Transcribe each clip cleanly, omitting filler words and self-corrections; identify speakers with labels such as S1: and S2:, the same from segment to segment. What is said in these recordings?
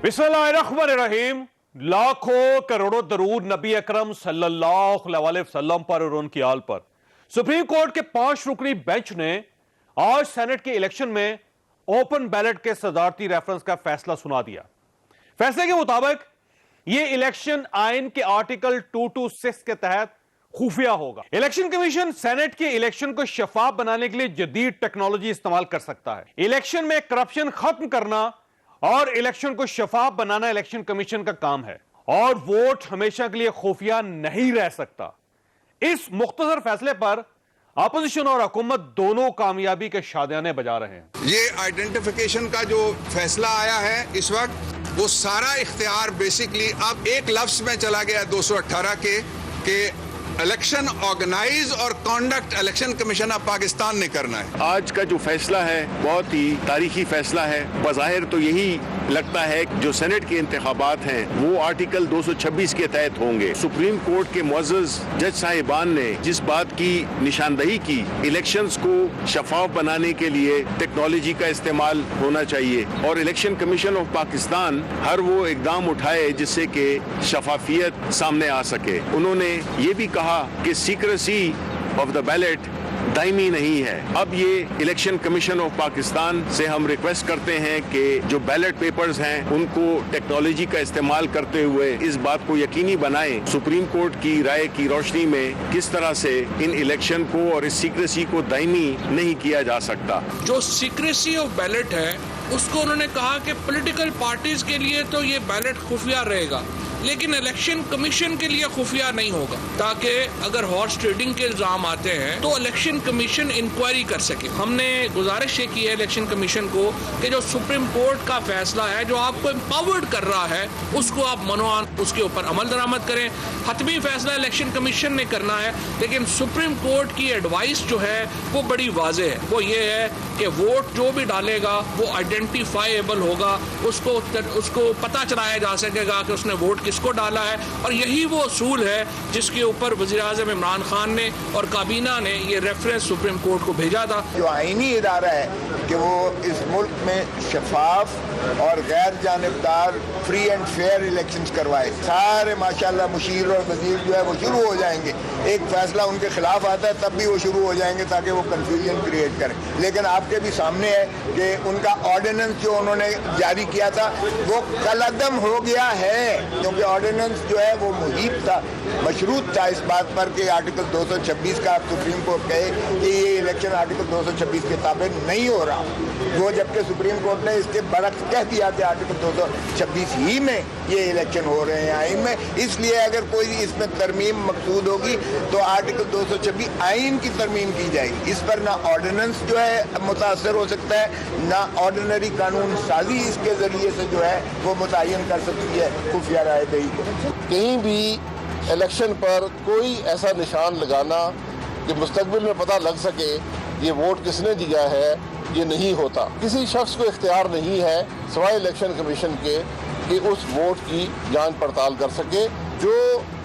S1: बिस्मिल्लाहिर्रहमानिर्रहीम। लाखों करोड़ों दरूद नबी अकरम सल्लल्लाहु अलैहि वसल्लम पर और उनकी आल पर। सुप्रीम कोर्ट के 5 रुकनी बेंच ने आज सेनेट के इलेक्शन में ओपन बैलेट के सदारती रेफरेंस का फैसला सुना दिया। फैसले के मुताबिक यह इलेक्शन आइन के आर्टिकल 226 के तहत खुफिया होगा। इलेक्शन कमीशन सेनेट के इलेक्शन को शफाफ बनाने के लिए जदीद टेक्नोलॉजी इस्तेमाल कर सकता है। इलेक्शन में करप्शन खत्म करना और इलेक्शन को शफाफ बनाना इलेक्शन कमीशन का काम है और वोट हमेशा के लिए खुफिया नहीं रह सकता। इस मुख्तसर फैसले पर अपोजिशन और हुकूमत दोनों कामयाबी के शादियाने बजा रहे हैं।
S2: ये आइडेंटिफिकेशन का जो फैसला आया है इस वक्त, वो सारा इख्तियार बेसिकली अब एक लफ्ज में चला गया 218 के इलेक्शन ऑर्गेनाइज और conduct election commission of Pakistan ने करना है।
S3: आज का जो फैसला है बहुत ही तारीखी फैसला है। बज़ाहिर तो यही लगता है कि जो सेनेट के इंतखाबात हैं वो आर्टिकल 226 के तहत होंगे। सुप्रीम कोर्ट के मुअज़्ज़ज़ जज साहिबान ने जिस बात की निशानदही की, इलेक्शंस को शफाफ बनाने के लिए टेक्नोलॉजी का इस्तेमाल होना चाहिए और इलेक्शन कमीशन ऑफ पाकिस्तान हर वो इकदाम उठाए जिससे कि शफाफियत सामने आ सके। उन्होंने ये भी कहा कि secrecy of the ballot Daimi नहीं है। अब ये इलेक्शन कमीशन ऑफ पाकिस्तान से हम रिक्वेस्ट करते हैं कि जो बैलेट पेपर्स हैं उनको टेक्नोलॉजी का इस्तेमाल करते हुए इस बात को यकीनी बनाएं सुप्रीम कोर्ट की राय की रोशनी में किस तरह से इन इलेक्शन को और इस सीक्रेसी को दायमी नहीं किया जा सकता।
S4: जो सीक्रेसी ऑफ बैलेट है उसको उन्होंने कहा कि पॉलिटिकल पार्टीज के लिए तो ये बैलेट खुफिया रहेगा, लेकिन इलेक्शन कमीशन के लिए खुफिया नहीं होगा, ताकि अगर हॉर्स ट्रेडिंग के इल्जाम आते हैं तो इलेक्शन कमीशन इंक्वायरी कर सके। हमने गुजारिश ये की है इलेक्शन कमीशन को कि जो सुप्रीम कोर्ट का फैसला है जो आपको एम्पावर्ड कर रहा है उसको आप मनोआन उसके ऊपर अमल दरामद करें। हतमी फैसला इलेक्शन कमीशन ने करना है, लेकिन सुप्रीम कोर्ट की एडवाइस जो है वो बड़ी वाज़ेह है। वो ये है कि वोट जो भी डालेगा वो आइडेंटिफाइएबल होगा, उसको पता चलाया जा सकेगा कि उसने वोट किसको डाला है। और यही वो असूल है जिसके ऊपर वज़ीर-ए-आज़म इमरान खान ने और काबीना ने ये रेफरेंस सुप्रीम कोर्ट को भेजा था।
S5: जो आईनी इदारा है कि वो इस मुल्क में शफाफ और गैर जानिबदार फ्री एंड फेयर इलेक्शंस करवाए। सारे माशाल्लाह मुशीर और वजीर जो है वो शुरू हो जाएंगे। एक फैसला उनके खिलाफ आता है तब भी वो शुरू हो जाएंगे ताकि वो कंफ्यूजन क्रिएट करें। लेकिन आपके भी सामने है कि उनका ऑर्डिनेंस जो उन्होंने जारी किया था वो कलअदम हो गया है, क्योंकि ऑर्डिनेंस जो है वो मुहीब था, मशरूत था इस बात पर कि आर्टिकल 226 का सुप्रीम कोर्ट कहे कि ये इलेक्शन आर्टिकल 226 के ताबे नहीं हो रहा। वो जबकि सुप्रीम कोर्ट ने इसके बरक्स कह दिया कि आर्टिकल 226 ही में ये इलेक्शन हो रहे हैं आइन में। इसलिए अगर कोई इसमें तरमीम मकसूद होगी तो आर्टिकल 226 आइन की तरमीम की जाएगी। इस पर ना ऑर्डिनेंस जो है मुतासर हो सकता है, ना ऑर्डिनरी कानून साजी इसके जरिए से जो है वो मुतय्यन कर सकती है खुफिया राय दही को।
S6: कहीं भी इलेक्शन पर कोई ऐसा निशान लगाना कि मुस्तकबिल में पता लग सके ये वोट किसने दिया है, ये नहीं होता। किसी शख्स को इख्तियार नहीं है सिवाय इलेक्शन कमीशन के कि उस वोट की जांच पड़ताल कर सके। जो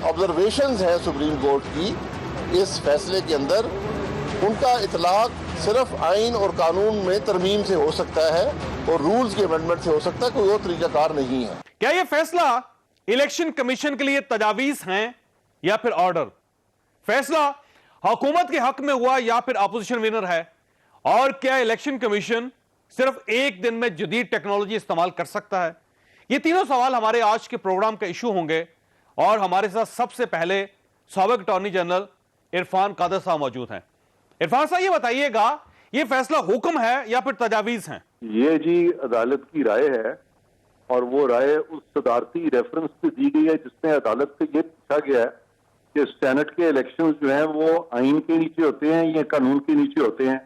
S6: ऑब्जर्वेशंस हैं सुप्रीम कोर्ट की इस फैसले के अंदर, उनका इतलाक सिर्फ आइन और कानून में तरमीम से हो सकता है और रूल्स के अमेंडमेंट से हो सकता है, कोई और तरीकाकार नहीं है।
S1: क्या यह फैसला इलेक्शन कमीशन के लिए तजावीज हैं या फिर ऑर्डर? फैसला हुकूमत के हक में हुआ या फिर अपोजिशन विनर है? और क्या इलेक्शन कमीशन सिर्फ एक दिन में जदीद टेक्नोलॉजी इस्तेमाल कर सकता है? ये तीनों सवाल हमारे आज के प्रोग्राम का इशू होंगे और हमारे साथ सबसे पहले साबिक अटॉर्नी जनरल इरफान कादर साहब मौजूद हैं। इरफान साहब, ये बताइएगा, ये फैसला हुक्म है या फिर तजावीज हैं?
S7: ये जी अदालत की राय है और वो राय उस सदारती रेफरेंस पे दी गई है जिसमें अदालत से ये पूछा गया है कि सेनेट के इलेक्शंस जो हैं वो आइन के नीचे होते हैं या कानून के नीचे होते हैं,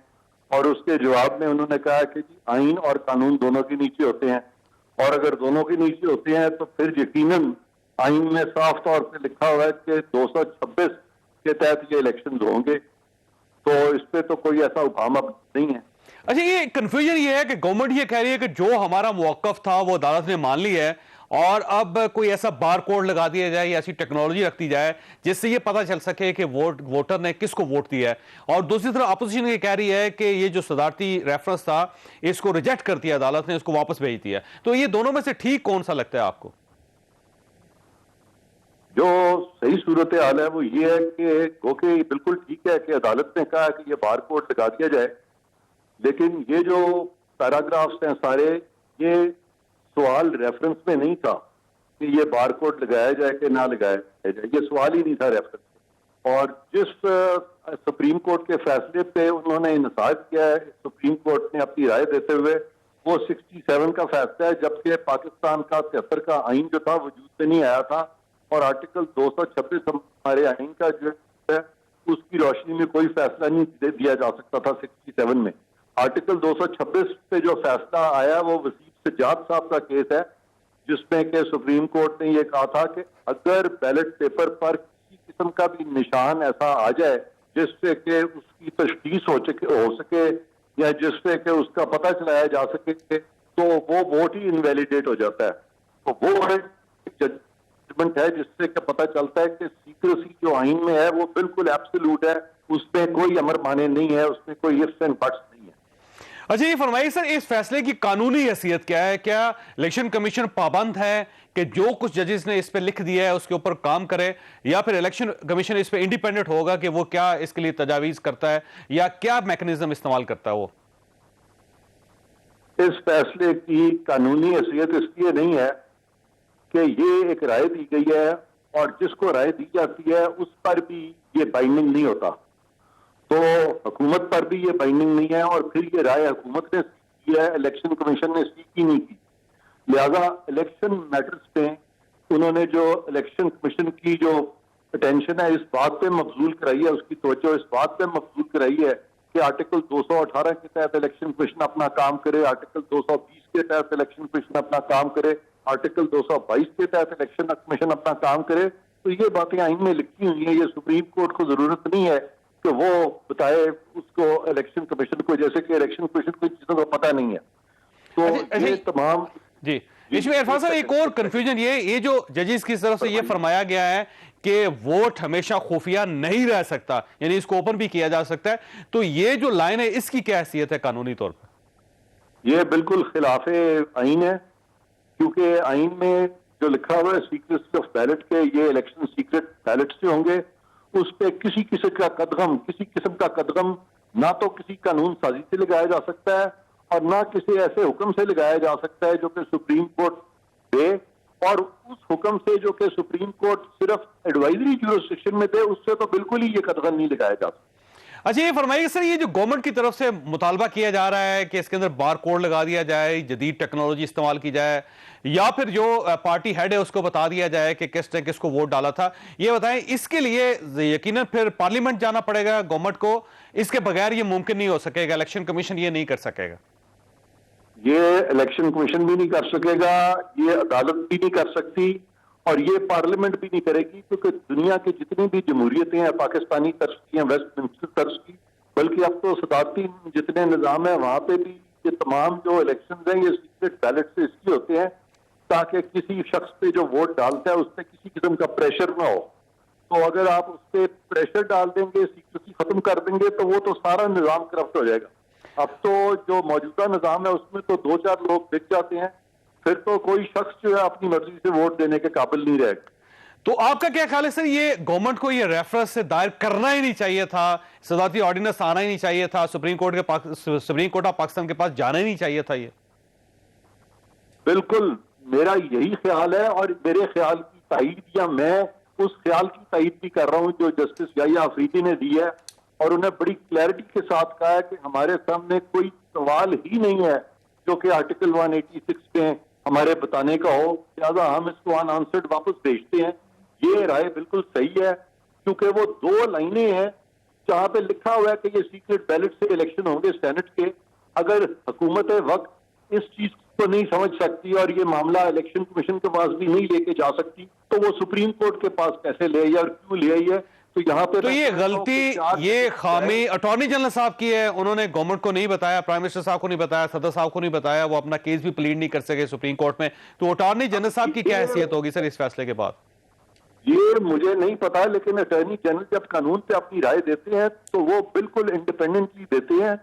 S7: और उसके जवाब में उन्होंने कहा कि जी आइन और कानून दोनों के नीचे होते हैं, और अगर दोनों के नीचे होते हैं तो फिर यकीनन आइन में साफ तौर पे लिखा हुआ है कि 226 के तहत ये इलेक्शन होंगे, तो इस पे तो कोई ऐसा उभाम अब नहीं है।
S1: अच्छा, ये कंफ्यूजन ये है कि गवर्नमेंट ये कह रही है कि जो हमारा मौकफ था वो अदालत ने मान ली है और अब कोई ऐसा बार कोड लगा दिया जाए या ऐसी टेक्नोलॉजी रख दी जाए जिससे ये पता चल सके कि वोटर ने किसको वोट दिया है। और दूसरी तरफ अपोजिशन ये कह रही है कि ये जो सदारती रेफरेंस था इसको रिजेक्ट कर दिया अदालत ने, इसको वापस भेज दिया। तो ये दोनों में से ठीक कौन सा लगता है आपको?
S7: जो सही सूरत हाल है वो ये है कि ओके बिल्कुल ठीक है कि अदालत ने कहा कि ये बार कोड लगा दिया जाए, लेकिन ये जो पैराग्राफ्स हैं सारे, ये सवाल रेफरेंस में नहीं था कि ये बार कोड लगाया जाए कि ना लगाया जाए, ये सवाल ही नहीं था रेफरेंस में। और जिस सुप्रीम कोर्ट के फैसले पे उन्होंने इंसाफ किया है सुप्रीम कोर्ट ने अपनी राय देते हुए, वो 67 का फैसला है, जबकि पाकिस्तान का 73 का आइन जो था वजूद में नहीं आया था और आर्टिकल 226 हमारे आइन का जो है उसकी रोशनी में कोई फैसला नहीं दिया जा सकता था 67 में। आर्टिकल 226 पे जो फैसला आया वो वसीम सज्जाद साहब का केस है, जिसमें कि सुप्रीम कोर्ट ने ये कहा था कि अगर बैलेट पेपर पर किसी किस्म का भी निशान ऐसा आ जाए जिससे कि उसकी तशखीस हो सके या जिससे कि उसका पता चलाया जा सके तो वो वोट ही इनवैलिडेट हो जाता है। तो वो जजमेंट है जिससे कि पता चलता है कि सीक्रेसी जो आइन में है वो बिल्कुल एब्सोल्यूट है, उसमें कोई अमर माने नहीं है, उसमें कोई इफ्स एंड बट्स नहीं है।
S1: अच्छा, ये फरमाइए सर, इस फैसले की कानूनी हैसियत क्या है? क्या इलेक्शन कमीशन पाबंद है कि जो कुछ जजेस ने इस पे लिख दिया है उसके ऊपर काम करे, या फिर इलेक्शन कमीशन इस पे इंडिपेंडेंट होगा कि वो क्या इसके लिए तजावीज करता है या क्या मैकेनिज्म इस्तेमाल करता है वो?
S7: इस फैसले की कानूनी हैसियत इसलिए नहीं है कि ये एक राय दी गई है और जिसको राय दी जाती है उस पर भी ये बाइंडिंग नहीं होता, तो हुकूमत पर भी ये बाइंडिंग नहीं है और फिर ये राय हुकूमत ने की है, इलेक्शन कमीशन ने सीख ही नहीं की। लिहाजा इलेक्शन मैटर्स पे उन्होंने जो इलेक्शन कमीशन की जो अटेंशन है इस बात पे मबजूल कराई है, उसकी तवज्जो इस बात पे मबजूल कराई है कि आर्टिकल 218 के तहत इलेक्शन कमीशन अपना काम करे, आर्टिकल 220 के तहत इलेक्शन कमीशन अपना काम करे, आर्टिकल 222 के तहत इलेक्शन कमीशन अपना काम करे। तो ये बातें आइन में लिखी हुई हैं, ये सुप्रीम कोर्ट को जरूरत नहीं है कि वो बताए उसको इलेक्शन कमीशन को, जैसे कि इलेक्शन कमीशन को चीजों का पता नहीं है। तो ये तमाम
S1: जी इसमें इरफान साहब एक और कंफ्यूजन ये जो जजेस की तरफ से ये फरमाया गया है कि वोट हमेशा खुफिया नहीं रह सकता, यानी इसको ओपन भी किया जा सकता है, तो ये जो लाइन है इसकी क्या हैसियत है कानूनी तौर पर?
S7: ये बिल्कुल खिलाफ आइन है, क्योंकि आइन में जो लिखा हुआ है सीक्रेसी ऑफ बैलेट के ये इलेक्शन सीक्रेट बैलेट से होंगे, उस पर किसी किस्म का कदगम ना तो किसी कानून साजी से लगाया जा सकता है और ना किसी ऐसे हुक्म से लगाया जा सकता है जो कि सुप्रीम कोर्ट दे, और उस हुक्म से जो कि सुप्रीम कोर्ट सिर्फ एडवाइजरी ज्यूरिसडिक्शन में दे उससे तो बिल्कुल ही ये कदगम नहीं लगाया जा सकता।
S1: अच्छा, ये फरमाइए सर, ये जो गवर्नमेंट की तरफ से मुतालबा किया जा रहा है कि इसके अंदर बार कोड लगा दिया जाए, जदीद टेक्नोलॉजी इस्तेमाल की जाए, या फिर जो पार्टी हेड है उसको बता दिया जाए कि किसने किसको वोट डाला था, ये बताएं इसके लिए यकीनन फिर पार्लियामेंट जाना पड़ेगा गवर्नमेंट को, इसके बगैर ये मुमकिन नहीं हो सकेगा, इलेक्शन कमीशन ये नहीं कर सकेगा?
S7: ये इलेक्शन कमीशन भी नहीं कर सकेगा, ये अदालत भी नहीं कर सकती और ये पार्लियामेंट भी नहीं करेगी, क्योंकि दुनिया की जितनी भी जमहूरियतें हैं पाकिस्तानी तर्ज की हैं, वेस्टमिंस्टर तर्ज की, बल्कि अब तो सदारती जितने निज़ाम है वहां पे भी ये तमाम जो इलेक्शन हैं ये सीक्रेट बैलेट से इसलिए होते हैं ताकि किसी शख्स पे जो वोट डालता है उस पर किसी किस्म का प्रेशर ना हो। तो अगर आप उस पर प्रेशर डाल देंगे, सीक्रेसी खत्म कर देंगे, तो वो तो सारा निज़ाम करप्ट हो जाएगा। अब तो जो मौजूदा निज़ाम है उसमें तो 2-4 लोग बिक जाते हैं, फिर तो कोई शख्स जो है अपनी मर्जी से वोट देने के काबिल नहीं रहेगा।
S1: तो आपका क्या ख्याल है सर, ये गवर्नमेंट को ये रेफरेंस से दायर करना ही नहीं चाहिए था, सदारती ऑर्डिनेंस आना ही नहीं चाहिए था, सुप्रीम कोर्ट ऑफ पाकिस्तान के पास जाना ही नहीं चाहिए था? ये
S7: बिल्कुल मेरा यही ख्याल है और मेरे ख्याल की तायीद या मैं उस ख्याल की तायीद भी कर रहा हूं जो जस्टिस याहिया अफरीदी ने दी है, और उन्हें बड़ी क्लैरिटी के साथ कहा है कि हमारे सामने कोई सवाल ही नहीं है जो कि आर्टिकल 186 में हमारे बताने का हो, लिहाजा हम इसको अनआंसर्ड वापस भेजते हैं। ये राय बिल्कुल सही है, क्योंकि वो 2 लाइनें हैं जहां पे लिखा हुआ है कि ये सीक्रेट बैलेट से इलेक्शन होंगे सेनेट के। अगर हुकूमत वक्त इस चीज को नहीं समझ सकती और ये मामला इलेक्शन कमीशन के पास भी नहीं लेके जा सकती, तो वो सुप्रीम कोर्ट के पास कैसे ले आई और क्यों ले आई है? तो यहाँ पे
S1: तो ये गलती, ये खामी अटॉर्नी जनरल साहब की है। उन्होंने गवर्नमेंट को नहीं बताया, प्राइम मिनिस्टर साहब को नहीं बताया, सदर साहब को नहीं बताया, वो अपना केस भी प्लीड नहीं कर सके सुप्रीम कोर्ट में। तो अटॉर्नी जनरल साहब की क्या हैसियत होगी सर इस फैसले के बाद?
S7: ये मुझे नहीं पता, लेकिन अटॉर्नी जनरल जब कानून पे अपनी राय देते हैं तो वो बिल्कुल इंडिपेंडेंटली देते हैं,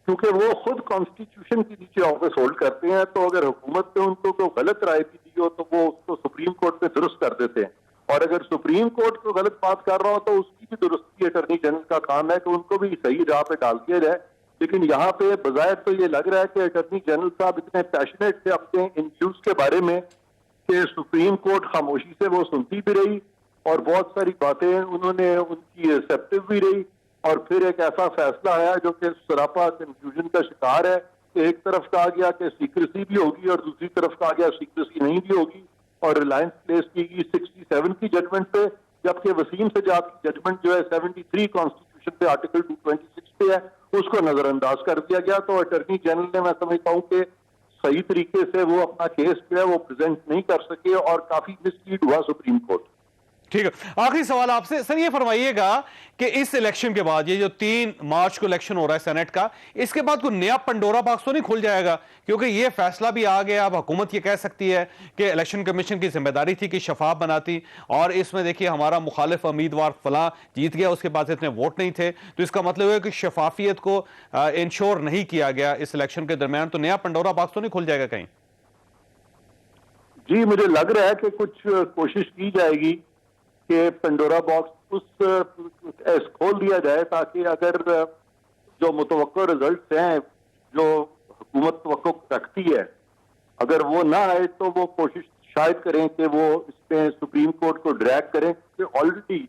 S7: क्योंकि वो खुद कॉन्स्टिट्यूशन के नीचे ऑफिस होल्ड करते हैं। तो अगर हुकूमत ने उनको कोई गलत राय भी दी हो तो वो उसको सुप्रीम कोर्ट पे दुरुस्त कर देते हैं, और अगर सुप्रीम कोर्ट को गलत बात कर रहा हो तो उसकी भी दुरुस्ती अटॉर्नी जनरल का काम है कि उनको भी सही राह पे डाल दिया जाए। लेकिन यहाँ पे बजाय तो ये लग रहा है कि अटॉर्नी जनरल साहब इतने पैशनेट थे अपने इन इश्यूज के बारे में कि सुप्रीम कोर्ट खामोशी से वो सुनती भी रही और बहुत सारी बातें उन्होंने उनकी एक्सेप्टिव भी रही, और फिर एक ऐसा फैसला आया जो कि सरापा कंफ्यूजन का शिकार है कि एक तरफ कहा गया कि सीक्रेसी भी होगी और दूसरी तरफ कहा गया सीक्रेसी नहीं भी होगी, और रिलायंस प्लेस की 67 की जजमेंट पे, जबकि वसीम सजाद की जजमेंट जो है 73 कॉन्स्टिट्यूशन पे आर्टिकल 226 पे है, उसको नजरअंदाज कर दिया गया। तो अटॉर्नी जनरल ने, मैं समझता हूँ कि सही तरीके से वो अपना केस जो है वो प्रेजेंट नहीं कर सके और काफी मिसलीड हुआ सुप्रीम कोर्ट।
S1: ठीक है, आखिरी सवाल आपसे सर, ये फरमाइएगा कि इस इलेक्शन के बाद, ये जो 3 मार्च को इलेक्शन हो रहा है सेनेट का, इसके बाद कोई नया पंडोरा बॉक्स तो नहीं खुल जाएगा? क्योंकि ये फैसला भी आ गया, अब हुकूमत ये कह सकती है कि इलेक्शन कमीशन की जिम्मेदारी थी कि शफाफ बनाती, और इसमें देखिए हमारा मुखालिफ उम्मीदवार फलां जीत गया, उसके पास इतने वोट नहीं थे, तो इसका मतलब है कि शफाफियत को इंश्योर नहीं किया गया इस इलेक्शन के दरमियान। तो नया पंडोरा बॉक्स तो नहीं खुल जाएगा कहीं?
S7: जी, मुझे लग रहा है कि कुछ कोशिश की जाएगी कि पंडोरा बॉक्स उस खोल दिया जाए, ताकि अगर जो मुतवक्को रिजल्ट्स हैं जो हुकूमत तवक्को रखती है, अगर वो ना आए तो वो कोशिश शायद करें कि वो इसमें सुप्रीम कोर्ट को ड्रैग करें, कि ऑलरेडी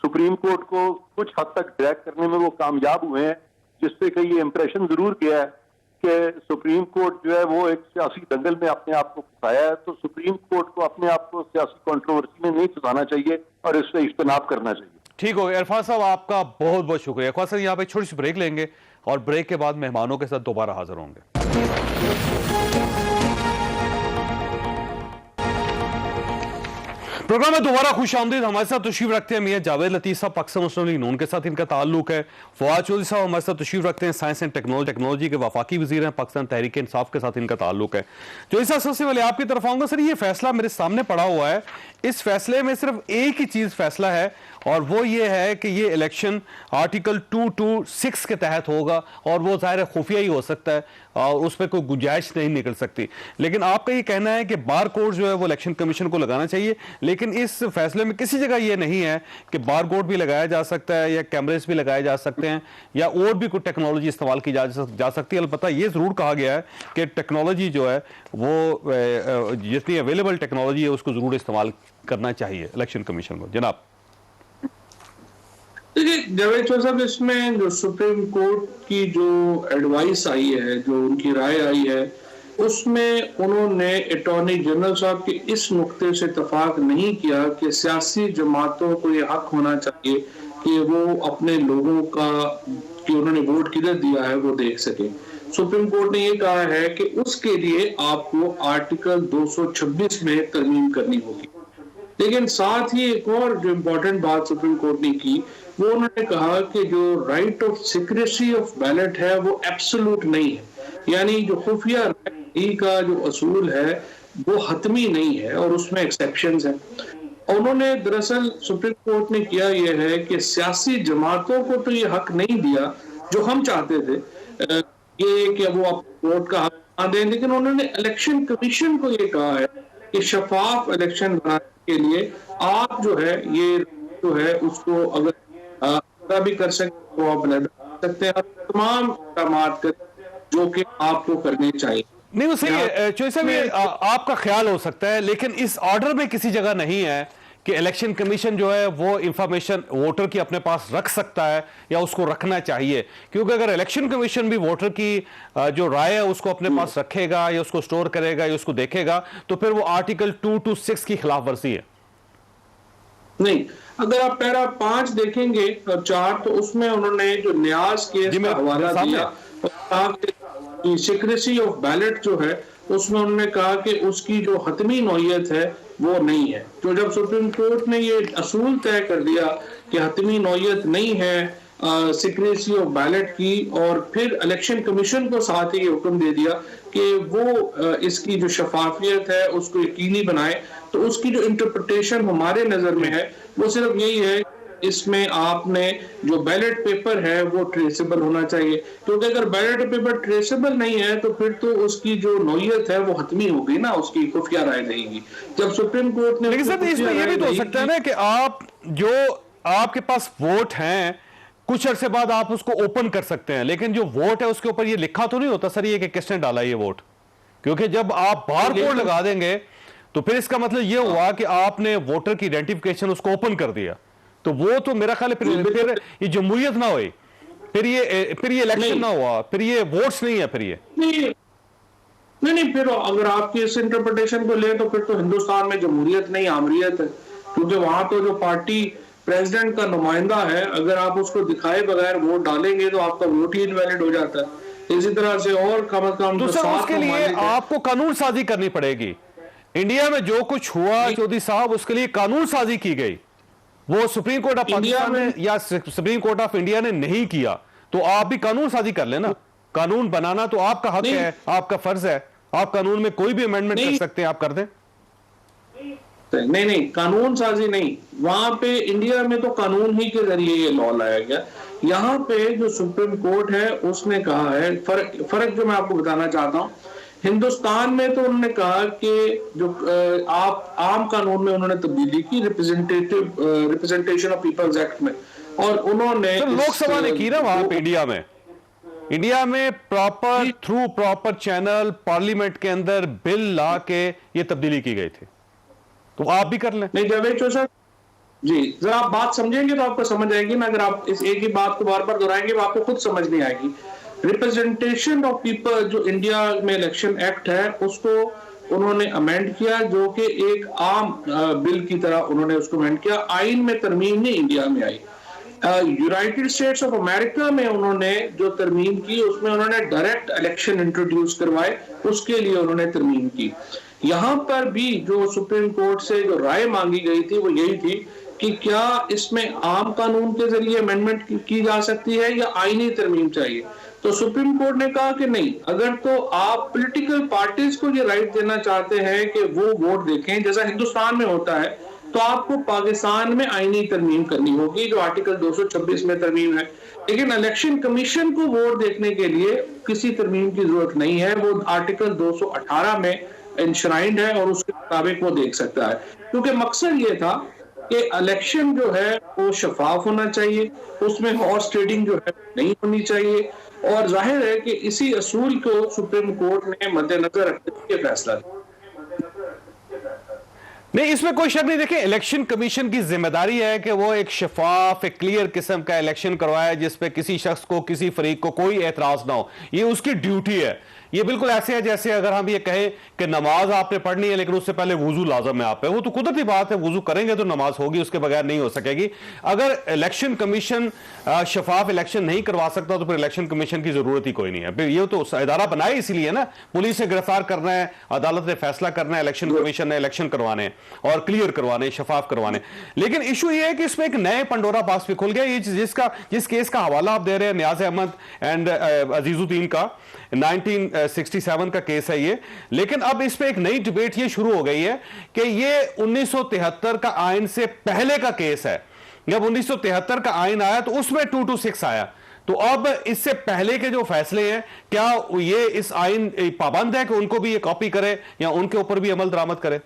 S7: सुप्रीम कोर्ट को कुछ हद तक ड्रैग करने में वो कामयाब हुए हैं, जिससे कि ये इंप्रेशन जरूर गया है कि सुप्रीम कोर्ट जो है वो एक सियासी दंगल में अपने आप को फंसाया है। तो सुप्रीम कोर्ट को अपने आप को सियासी कंट्रोवर्सी में नहीं फंसाना चाहिए और इससे इज्तनाब करना चाहिए।
S1: ठीक हो गया इरफान साहब, आपका बहुत बहुत शुक्रिया। इरफान साहब यहाँ पे छोटी सी ब्रेक लेंगे और ब्रेक के बाद मेहमानों के साथ दोबारा हाजिर होंगे। प्रोग्राम में दोबारा खुश आमदीद। हमारे साथ तशरीफ रखते हैं मियां जावेद लतीफ साहब, पाकिस्तान मुस्लिम लीग नून के साथ इनका ताल्लुक है। फवाद चौधरी साहब हमारे साथ तशरीफ रखते हैं, साइंस एंड टेक्नोलॉजी के वफाकी वजीर हैं, पाकिस्तान तहरीक इंसाफ के साथ इनका ताल्लुक है। जो इस सबसे पहले आपकी तरफ आऊंगा सर, ये फैसला मेरे सामने पड़ा हुआ है, इस फैसले में सिर्फ एक ही चीज फैसला है, और वो ये है कि ये इलेक्शन आर्टिकल 226 के तहत होगा, और वो ज़ाहिर खुफिया ही हो सकता है और उस पर कोई गुंजाइश नहीं निकल सकती। लेकिन आपका ये कहना है कि बार कोड जो है वो इलेक्शन कमीशन को लगाना चाहिए, लेकिन इस फैसले में किसी जगह ये नहीं है कि बार कोड भी लगाया जा सकता है या कैमरेज भी लगाए जा सकते हैं या और भी कोई टेक्नोलॉजी इस्तेमाल की जा सकती है। अलबत्ता ये ज़रूर कहा गया है कि टेक्नोलॉजी जो है वो जितनी अवेलेबल टेक्नोलॉजी है उसको ज़रूर इस्तेमाल करना चाहिए इलेक्शन कमीशन को। जनाब
S4: देखिए जावेद चौधरी साहब, इसमें जो सुप्रीम कोर्ट की जो एडवाइस आई है, जो उनकी राय आई है, उसमें उन्होंने अटॉर्नी जनरल साहब के इस नुक्ते से इत्तेफाक नहीं किया कि सियासी जमातों को ये हक होना चाहिए कि वो अपने लोगों का कि उन्होंने वोट किधर दिया है वो देख सके। सुप्रीम कोर्ट ने ये कहा है कि उसके लिए आपको आर्टिकल 226 में तरमीम करनी होगी। लेकिन साथ ही एक और जो इम्पोर्टेंट बात सुप्रीम कोर्ट ने की, वो उन्होंने कहा कि जो right of secrecy of ballot है वो एब्सोल्यूट नहीं है, यानी जो खुफिया राय का जो असूल है वो हतमी नहीं है और उसमें एक्सेप्शंस हैं। उन्होंने दरअसल सुप्रीम कोर्ट ने किया यह है कि सियासी जमातों को तो ये हक नहीं दिया जो हम चाहते थे ये कि वो वोट का हक ना दें, लेकिन उन्होंने इलेक्शन कमीशन को ये कहा है कि शफाफ इलेक्शन बनाने के लिए आप जो है ये जो है उसको अगर भी कर सकते हो आप सकते हैं, तमाम इक़दाम जो कि आपको करने चाहिए।
S1: नहीं वो सही है चौधरी साहब, ये आपका ख्याल हो सकता है, लेकिन इस ऑर्डर में किसी जगह नहीं है कि इलेक्शन कमीशन जो है वो इंफॉर्मेशन वोटर की अपने पास रख सकता है या उसको रखना चाहिए। क्योंकि अगर इलेक्शन कमीशन भी वोटर की जो राय है उसको अपने पास रखेगा या उसको स्टोर करेगा या उसको देखेगा तो फिर वो आर्टिकल 226 की खिलाफ वर्जी है।
S4: नहीं, अगर आप पैरा 5 देखेंगे और 4 तो उसमें उन्होंने जो न्याज केस का हवाला दिया और सीक्रेसी ऑफ बैलेट जो है उसमें उन्होंने कहा कि उसकी जो हतमी नौयत है वो नहीं है। तो जब सुप्रीम कोर्ट ने ये असूल तय कर दिया कि हतमी नौयत नहीं है सिक्रेसी ऑफ बैलेट की, और फिर इलेक्शन कमीशन को साथ ही हुक्म दे दिया कि वो इसकी जो शफाफियत है उसको यकीनी बनाए, तो उसकी जो इंटरप्रिटेशन हमारे नजर में है वो सिर्फ यही है, इसमें आपने जो बैलेट पेपर है वो ट्रेसेबल होना चाहिए, क्योंकि अगर बैलेट पेपर ट्रेसेबल नहीं है तो फिर तो उसकी जो नौयत है वो हतमी होगी ना, उसकी खुफिया राय देगी। जब सुप्रीम कोर्ट ने,
S1: लेकिन सर इसमें यह भी तो हो सकता है ना कि आप जो आपके पास वोट हैं कुछ अरसे बाद आप उसको ओपन कर सकते हैं, लेकिन जो वोट है उसके ऊपर ये लिखा तो नहीं होता सर ये कि किसने डाला ये वोट, क्योंकि जब आप बार कोड लगा देंगे तो फिर इसका मतलब ये हुआ कि आपने वोटर की आइडेंटिफिकेशन उसको ओपन कर दिया, तो वो तो मेरा ख्याल है फिर ये जमहूरियत ना हुई, फिर ये इलेक्शन ना हुआ, फिर ये वोट्स नहीं है, फिर ये
S4: नहीं फिर अगर आपकी इस इंटरप्रिटेशन को ले तो फिर तो हिंदुस्तान में जमहूरियत नहीं आमरीयत है, क्योंकि वहां तो जो पार्टी प्रेसिडेंट का नुमाइंदा है अगर आप उसको दिखाए बगैर वोट डालेंगे तो आपका वोट ही इनवैलिड हो जाता है। इसी तरह से और कम से कम
S1: तो सर उसके लिए आपको कानून साजी करनी पड़ेगी। इंडिया में जो कुछ हुआ चौधरी साहब उसके लिए कानून साजी की गई, वो सुप्रीम कोर्ट ऑफ पाकिस्तान ने या सुप्रीम कोर्ट ऑफ इंडिया ने नहीं किया, तो आप भी कानून साजी कर लेना। कानून बनाना तो आपका हक है, आपका फर्ज है, आप कानून में कोई भी अमेंडमेंट कर सकते हैं, आप कर दें।
S4: नहीं कानून साजी नहीं, वहां पे इंडिया में तो कानून ही के जरिए ये लॉ लाया गया। यहाँ पे जो सुप्रीम कोर्ट है उसने कहा है, फर्क जो मैं आपको बताना चाहता हूँ, हिंदुस्तान में तो उन्होंने कहा कि जो आप आम कानून में उन्होंने तब्दीली की रिप्रेजेंटेशन ऑफ पीपल्स एक्ट में, और उन्होंने
S1: लोकसभा ने की ना वहां पे इंडिया में proper through proper channel parliament के अंदर बिल ला के ये तब्दीली की गई थी, तो आप भी कर लें।
S4: नहीं जावेद चौधरी जी, जरा आप बात समझेंगे तो आपको समझ आएगी ना, अगर आप इस एक ही बात को बार बार दोहराएंगे तो आपको खुद समझ नहीं आएगी। रिप्रेजेंटेशन ऑफ पीपल जो इंडिया में इलेक्शन एक्ट है उसको उन्होंने अमेंड किया, जो कि एक आम बिल की तरह उन्होंने उसको अमेंड किया, आइन में तरमीम नहीं इंडिया में आई। यूनाइटेड स्टेट्स ऑफ अमेरिका में उन्होंने जो तरमीम की उसमें उन्होंने डायरेक्ट इलेक्शन इंट्रोड्यूस करवाए, उसके लिए उन्होंने तरमीम की। यहाँ पर भी जो सुप्रीम कोर्ट से जो राय मांगी गई थी वो यही थी कि क्या इसमें आम कानून के जरिए अमेंडमेंट की जा सकती है या आईनी तरमीम चाहिए। तो सुप्रीम कोर्ट ने कहा कि नहीं, अगर तो आप पॉलिटिकल पार्टीज को ये राइट देना चाहते हैं कि वो वोट देखें जैसा हिंदुस्तान में होता है, तो आपको पाकिस्तान में आईनी तरमीम करनी होगी जो आर्टिकल 226 में तरमीम है। लेकिन इलेक्शन कमीशन को वोट देखने के लिए किसी तरमीम की जरूरत नहीं है, वो आर्टिकल 218 में इंश्राइंड है और उसके मुताबिक वो देख सकता है, क्योंकि मकसद ये था कि इलेक्शन जो है वो शफाफ होना चाहिए, उसमें हॉर्स ट्रेडिंग जो है नहीं होनी चाहिए, और जाहिर है कि इसी असूल को सुप्रीम कोर्ट ने मद्देनजर रखते हुए फैसला किया।
S1: नहीं, इसमें कोई शक नहीं। देखिए, इलेक्शन कमीशन की जिम्मेदारी है कि वो एक शफाफ एक क्लियर किस्म का इलेक्शन करवाए जिसपे किसी शख्स को किसी फरीक को कोई एतराज ना हो, ये उसकी ड्यूटी है। ये बिल्कुल ऐसे है जैसे अगर हम ये कहें कि नमाज आपने पढ़नी है लेकिन उससे पहले वुजू लाजम है आप पे, वो तो कुदरती बात है, वुजू करेंगे तो नमाज होगी, उसके बगैर नहीं हो सकेगी। अगर इलेक्शन कमीशन शफाफ इलेक्शन नहीं करवा सकता तो फिर इलेक्शन कमीशन की जरूरत ही कोई नहीं है। फिर ये तो इदारा बनाए इसीलिए ना, पुलिस से गिरफ्तार करना है, अदालत ने फैसला करना है, इलेक्शन कमीशन ने इलेक्शन करवाने और क्लियर करवाने, शफाफ करवाने। लेकिन इशू ये है कि इसमें एक नए पंडोरा बॉक्स भी खुल गया। ये जिस केस का हवाला आप दे रहे हैं, नियाज अहमद एंड अजीजुद्दीन का 1967 का केस है ये, लेकिन अब इस पे एक नई डिबेट ये शुरू हो गई है कि ये 1973 का आइन से पहले का केस है। जब 1973 का आइन आया तो उसमें 226 आया, तो अब इससे पहले के जो फैसले हैं क्या ये इस आइन पाबंद है कि उनको भी ये कॉपी करे या उनके ऊपर भी अमल दरामद करे?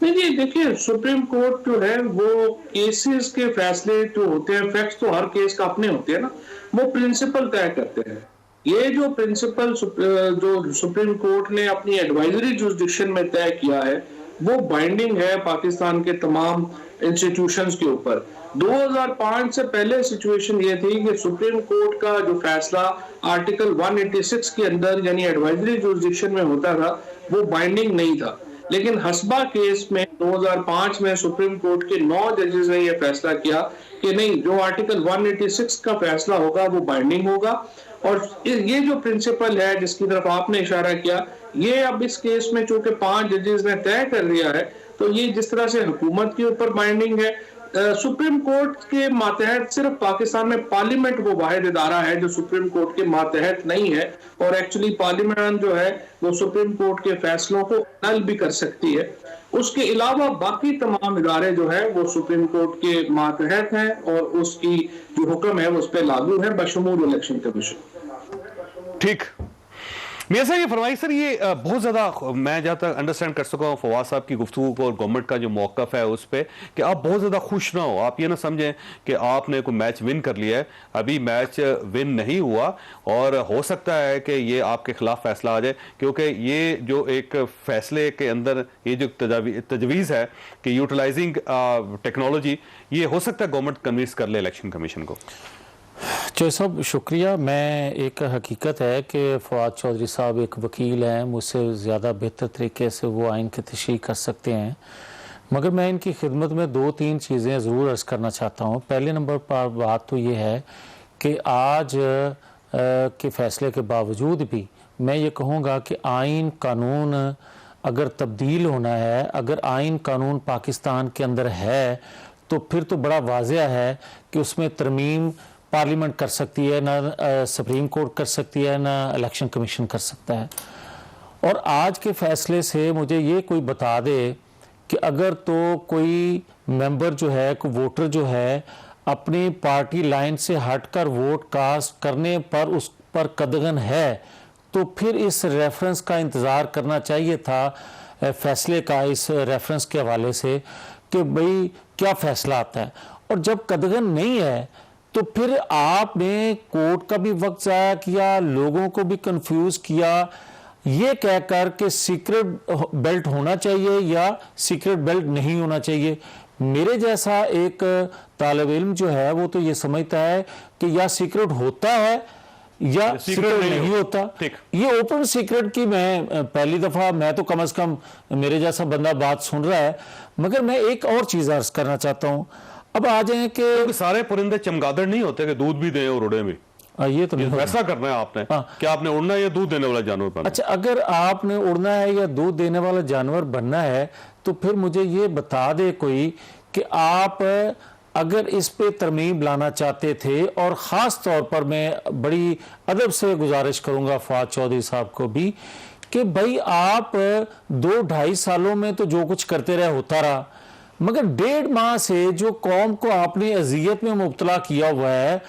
S4: नहीं, देखिए, सुप्रीम कोर्ट जो है वो केसेस के फैसले जो होते हैं, फैक्ट्स तो हर केस का अपने होते हैं ना, वो प्रिंसिपल तय करते हैं। ये जो प्रिंसिपल जो सुप्रीम कोर्ट ने अपनी एडवाइजरी जुरिसडिक्शन में तय किया है वो बाइंडिंग है पाकिस्तान के तमाम इंस्टीट्यूशंस के ऊपर। 2005 से पहले सिचुएशन ये थी कि सुप्रीम कोर्ट का जो फैसला आर्टिकल 186 के अंदर यानी एडवाइजरी जुरिसडिक्शन में होता था वो बाइंडिंग नहीं था, लेकिन हसबा केस में 2005 में सुप्रीम कोर्ट के 9 जजेस ने यह फैसला किया कि नहीं, जो आर्टिकल 186 का फैसला होगा वो बाइंडिंग होगा और ये जो प्रिंसिपल है जिसकी तरफ आपने इशारा किया, ये अब इस केस में चूंकि 5 जजेस ने तय कर दिया है, तो ये जिस तरह से हुकूमत के ऊपर बाइंडिंग है, सुप्रीम कोर्ट के मातहत सिर्फ पाकिस्तान में पार्लियामेंट वो वाहिद इदारा है जो सुप्रीम कोर्ट के मातहत नहीं है, और एक्चुअली पार्लियामेंट जो है वो सुप्रीम कोर्ट के फैसलों को नल भी कर सकती है। उसके अलावा बाकी तमाम इदारे जो है वो सुप्रीम कोर्ट के मातहत हैं और उसकी जो हुक्म है वो उस पर लागू है, बशमूल इलेक्शन कमीशन।
S1: ठीक, मियां साहब ये फरमाइए सर, ये बहुत ज्यादा मैं जहां तक अंडरस्टैंड कर सका हूं फवाद साहब की गुफ्तगू को और गवर्नमेंट का जो मौकफ है उस पर, कि आप बहुत ज्यादा खुश ना हो, आप ये ना समझें कि आपने कोई मैच विन कर लिया है, अभी मैच विन नहीं हुआ और हो सकता है कि ये आपके खिलाफ फैसला आ जाए, क्योंकि ये जो एक फैसले के अंदर ये जो तजवीज़ है कि यूटिलाइजिंग टेक्नोलॉजी, ये हो सकता है गवर्नमेंट कन्विंस कर ले इलेक्शन कमीशन को।
S8: चौधरी साहब शुक्रिया। मैं एक हकीकत है कि फवाद चौधरी साहब एक वकील हैं, मुझसे ज़्यादा बेहतर तरीके से वो आइन की तशरीह कर सकते हैं, मगर मैं इनकी खिदमत में 2-3 चीज़ें ज़रूर अर्ज़ करना चाहता हूँ। पहले नंबर पर बात तो ये है कि आज के फ़ैसले के बावजूद भी मैं ये कहूँगा कि आइन कानून अगर तब्दील होना है, अगर आइन कानून पाकिस्तान के अंदर है तो फिर तो बड़ा वाज़ेह है कि उसमें तरमीम पार्लियामेंट कर सकती है, ना सुप्रीम कोर्ट कर सकती है, ना इलेक्शन कमीशन कर सकता है। और आज के फैसले से मुझे ये कोई बता दे कि अगर तो कोई मेंबर जो है, कोई वोटर जो है अपनी पार्टी लाइन से हटकर वोट कास्ट करने पर उस पर कदगन है, तो फिर इस रेफरेंस का इंतज़ार करना चाहिए था, फैसले का, इस रेफरेंस के हवाले से कि भाई क्या फ़ैसला आता है। और जब कदगन नहीं है तो फिर आपने कोर्ट का भी वक्त ज़ाया किया, लोगों को भी कंफ्यूज किया, ये कहकर कि सीक्रेट बेल्ट होना चाहिए या सीक्रेट बेल्ट नहीं होना चाहिए। मेरे जैसा एक तालिब इल्म जो है वो तो ये समझता है कि या सीक्रेट होता है या सीक्रेट नहीं होता। ये ओपन सीक्रेट की मैं पहली दफ़ा, मैं तो कम से कम मेरे जैसा बंदा बात सुन रहा है, मगर मैं एक और चीज़ अर्ज करना चाहता हूँ। अब आ जाए कि
S1: सारे परिंदे चमगादड़ नहीं होते कि दूध भी दें और उड़े भी,
S8: ये तो नहीं
S1: वैसा करना है आपने। क्या आपने उड़ना है या दूध देने वाला जानवर बनना?
S8: अच्छा, अगर आपने उड़ना है या दूध देने वाला जानवर बनना है तो फिर मुझे ये बता दे कोई कि आप अगर इस पे तरमीम लाना चाहते थे, और ख़ास तौर पर मैं बड़ी अदब से गुजारिश करूँगा फवाद चौधरी साहब को भी कि भाई आप 2-2.5 सालों में तो जो कुछ करते रहे होता रहा, मगर 1.5 माह से जो कौम को आपने अजियत में मुब्तला किया हुआ है,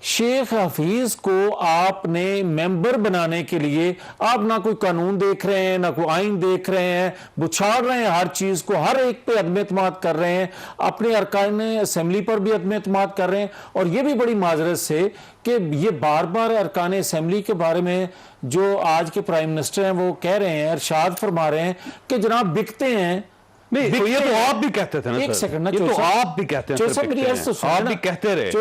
S8: शेख हफीज को आपने मेंबर बनाने के लिए आप ना कोई कानून देख रहे हैं, ना कोई आइन देख रहे हैं, बुछाड़ रहे हैं हर चीज को, हर एक पे अदम एतमाद कर रहे हैं, अपने अरकान असेंबली पर भी अदम एतमाद कर रहे हैं। और ये भी बड़ी माजरत से कि ये बार बार अरकान असेंबली के बारे में जो आज के प्राइम मिनिस्टर हैं वो कह रहे हैं, इरशाद फरमा रहे हैं कि जनाब बिकते हैं।
S1: नहीं, तो ये तो आप भी कहते थे ना,
S8: एक सेकंड ना,
S1: ये तो आप भी कहते हैं, आप भी कहते रहे। तो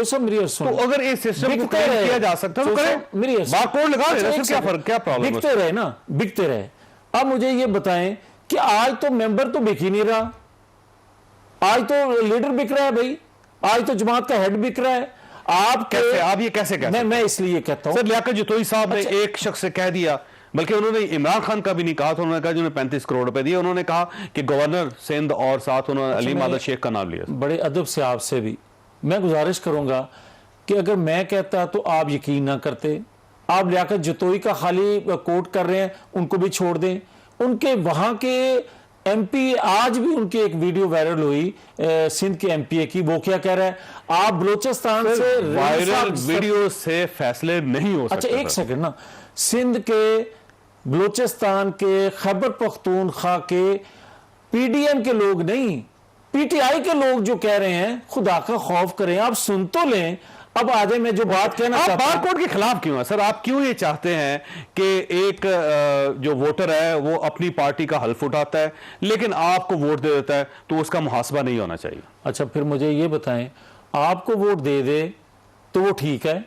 S1: अगर इस सिस्टम को क्लियर किया जा सकता है तो करें,
S8: मेरी
S1: बारकोड लगा देना, फिर क्या फर्क, क्या प्रॉब्लम है?
S8: बिकते रहे ना, बिकते रहे। अब मुझे ये बताएं कि आज तो मेंबर तो बिक ही नहीं रहा, आज तो लीडर बिक रहा है भाई, आज तो जमात का हेड बिक रहा है। आप
S1: कैसे, आप ये कैसे कहते हैं?
S8: मैं इसलिए कहता हूं
S1: सर, लियाकत जतोई साहब ने एक शख्स से कह दिया, बल्कि उन्होंने इमरान खान का भी नहीं कहा था, उन्होंने कहा जिन्होंने 35 करोड़ रुपए दिए, उन्होंने कहा कि गवर्नर सिंध और साथ उन्होंने अली मादल शेख का नाम लिया।
S8: बड़े अदब से आपसे भी मैं गुजारिश करूंगा कि अगर मैं कहता तो आप यकीन ना करते। आप लियाकत जतोई का खाली कोट कर रहे हैं, उनको भी छोड़ दें। उनके वहां के एमपी, आज भी उनकी एक वीडियो वायरल हुई सिंध के एमपीए की, वो क्या कह रहा है, आप बलोचिस्तान से
S1: वायरल वीडियो से फैसले नहीं हो सकते।
S8: अच्छा एक सेकंड ना, सिंध के, बलोचिस्तान के, खैबर पख्तूनख्वा के पीडीएम के लोग नहीं, पीटीआई के लोग जो कह रहे हैं, खुदा का खौफ करें, आप सुन तो लें। अब आ जाए, मैं जो बात कहना चाहता हूं,
S1: बारकोड के खिलाफ क्यों है सर? आप क्यों ये चाहते हैं कि एक जो वोटर है वो अपनी पार्टी का हल्फ उठाता है लेकिन आपको वोट दे देता है, तो उसका मुहासबा नहीं होना चाहिए?
S8: अच्छा फिर मुझे ये बताएं, आपको वोट दे दे तो वो ठीक है,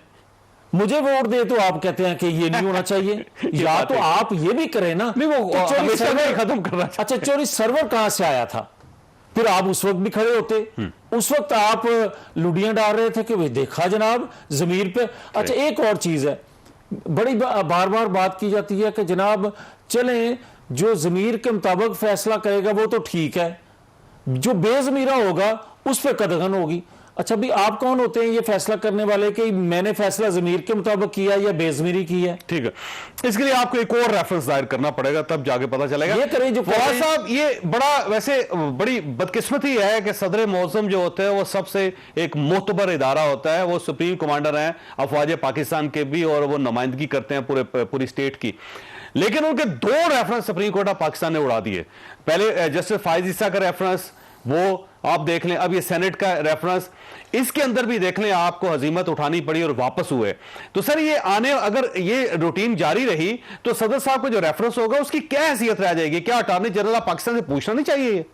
S8: मुझे वोट दे तो आप कहते हैं कि ये नहीं होना चाहिए। या तो आप ये भी करें ना,
S1: नहीं वो
S8: चोरी सर्वर
S1: खत्म करना।
S8: अच्छा, चोरी सर्वर कहां से आया था? फिर आप उस वक्त भी खड़े होते, उस वक्त आप लुडियां डाल रहे थे कि भाई देखा जनाब जमीर पे। अच्छा एक और चीज है, बड़ी बार बार बात की जाती है कि जनाब चलें, जो ज़मीर के मुताबिक फैसला करेगा वो तो ठीक है, जो बेज़मीरा होगा उस पर कदगन होगी। अच्छा भी आप कौन होते हैं ये फैसला करने वाले कि मैंने फैसला ज़मीर के मुताबिक किया या बेज़मीरी की है?
S1: ठीक है, इसके लिए आपको एक और रेफरेंस दायर करना पड़ेगा, तब जाके पता चलेगा।
S8: ये करें जो
S1: फवाद साहब, ये बड़ा वैसे बड़ी बदकिस्मती है कि सदर मौज़म जो होते हैं वो सबसे एक मोतबर इदारा होता है, वो सुप्रीम कमांडर हैं अफवाज पाकिस्तान के भी, और वो नुमाइंदगी करते हैं पूरी स्टेट की। लेकिन उनके 2 reference supreme court of Pakistan ने उड़ा दिए। पहले जस्टिस फाइज ईसा का रेफरेंस वो आप देख लें, अब ये सेनेट का रेफरेंस, इसके अंदर भी देख लें आपको हजीमत उठानी पड़ी और वापस हुए। तो सर ये अगर ये रूटीन जारी रही तो सदर साहब का जो रेफरेंस होगा उसकी क्या हैसियत रह जाएगी? क्या अटॉर्नी जनरल ऑफ पाकिस्तान से पूछना नहीं चाहिए?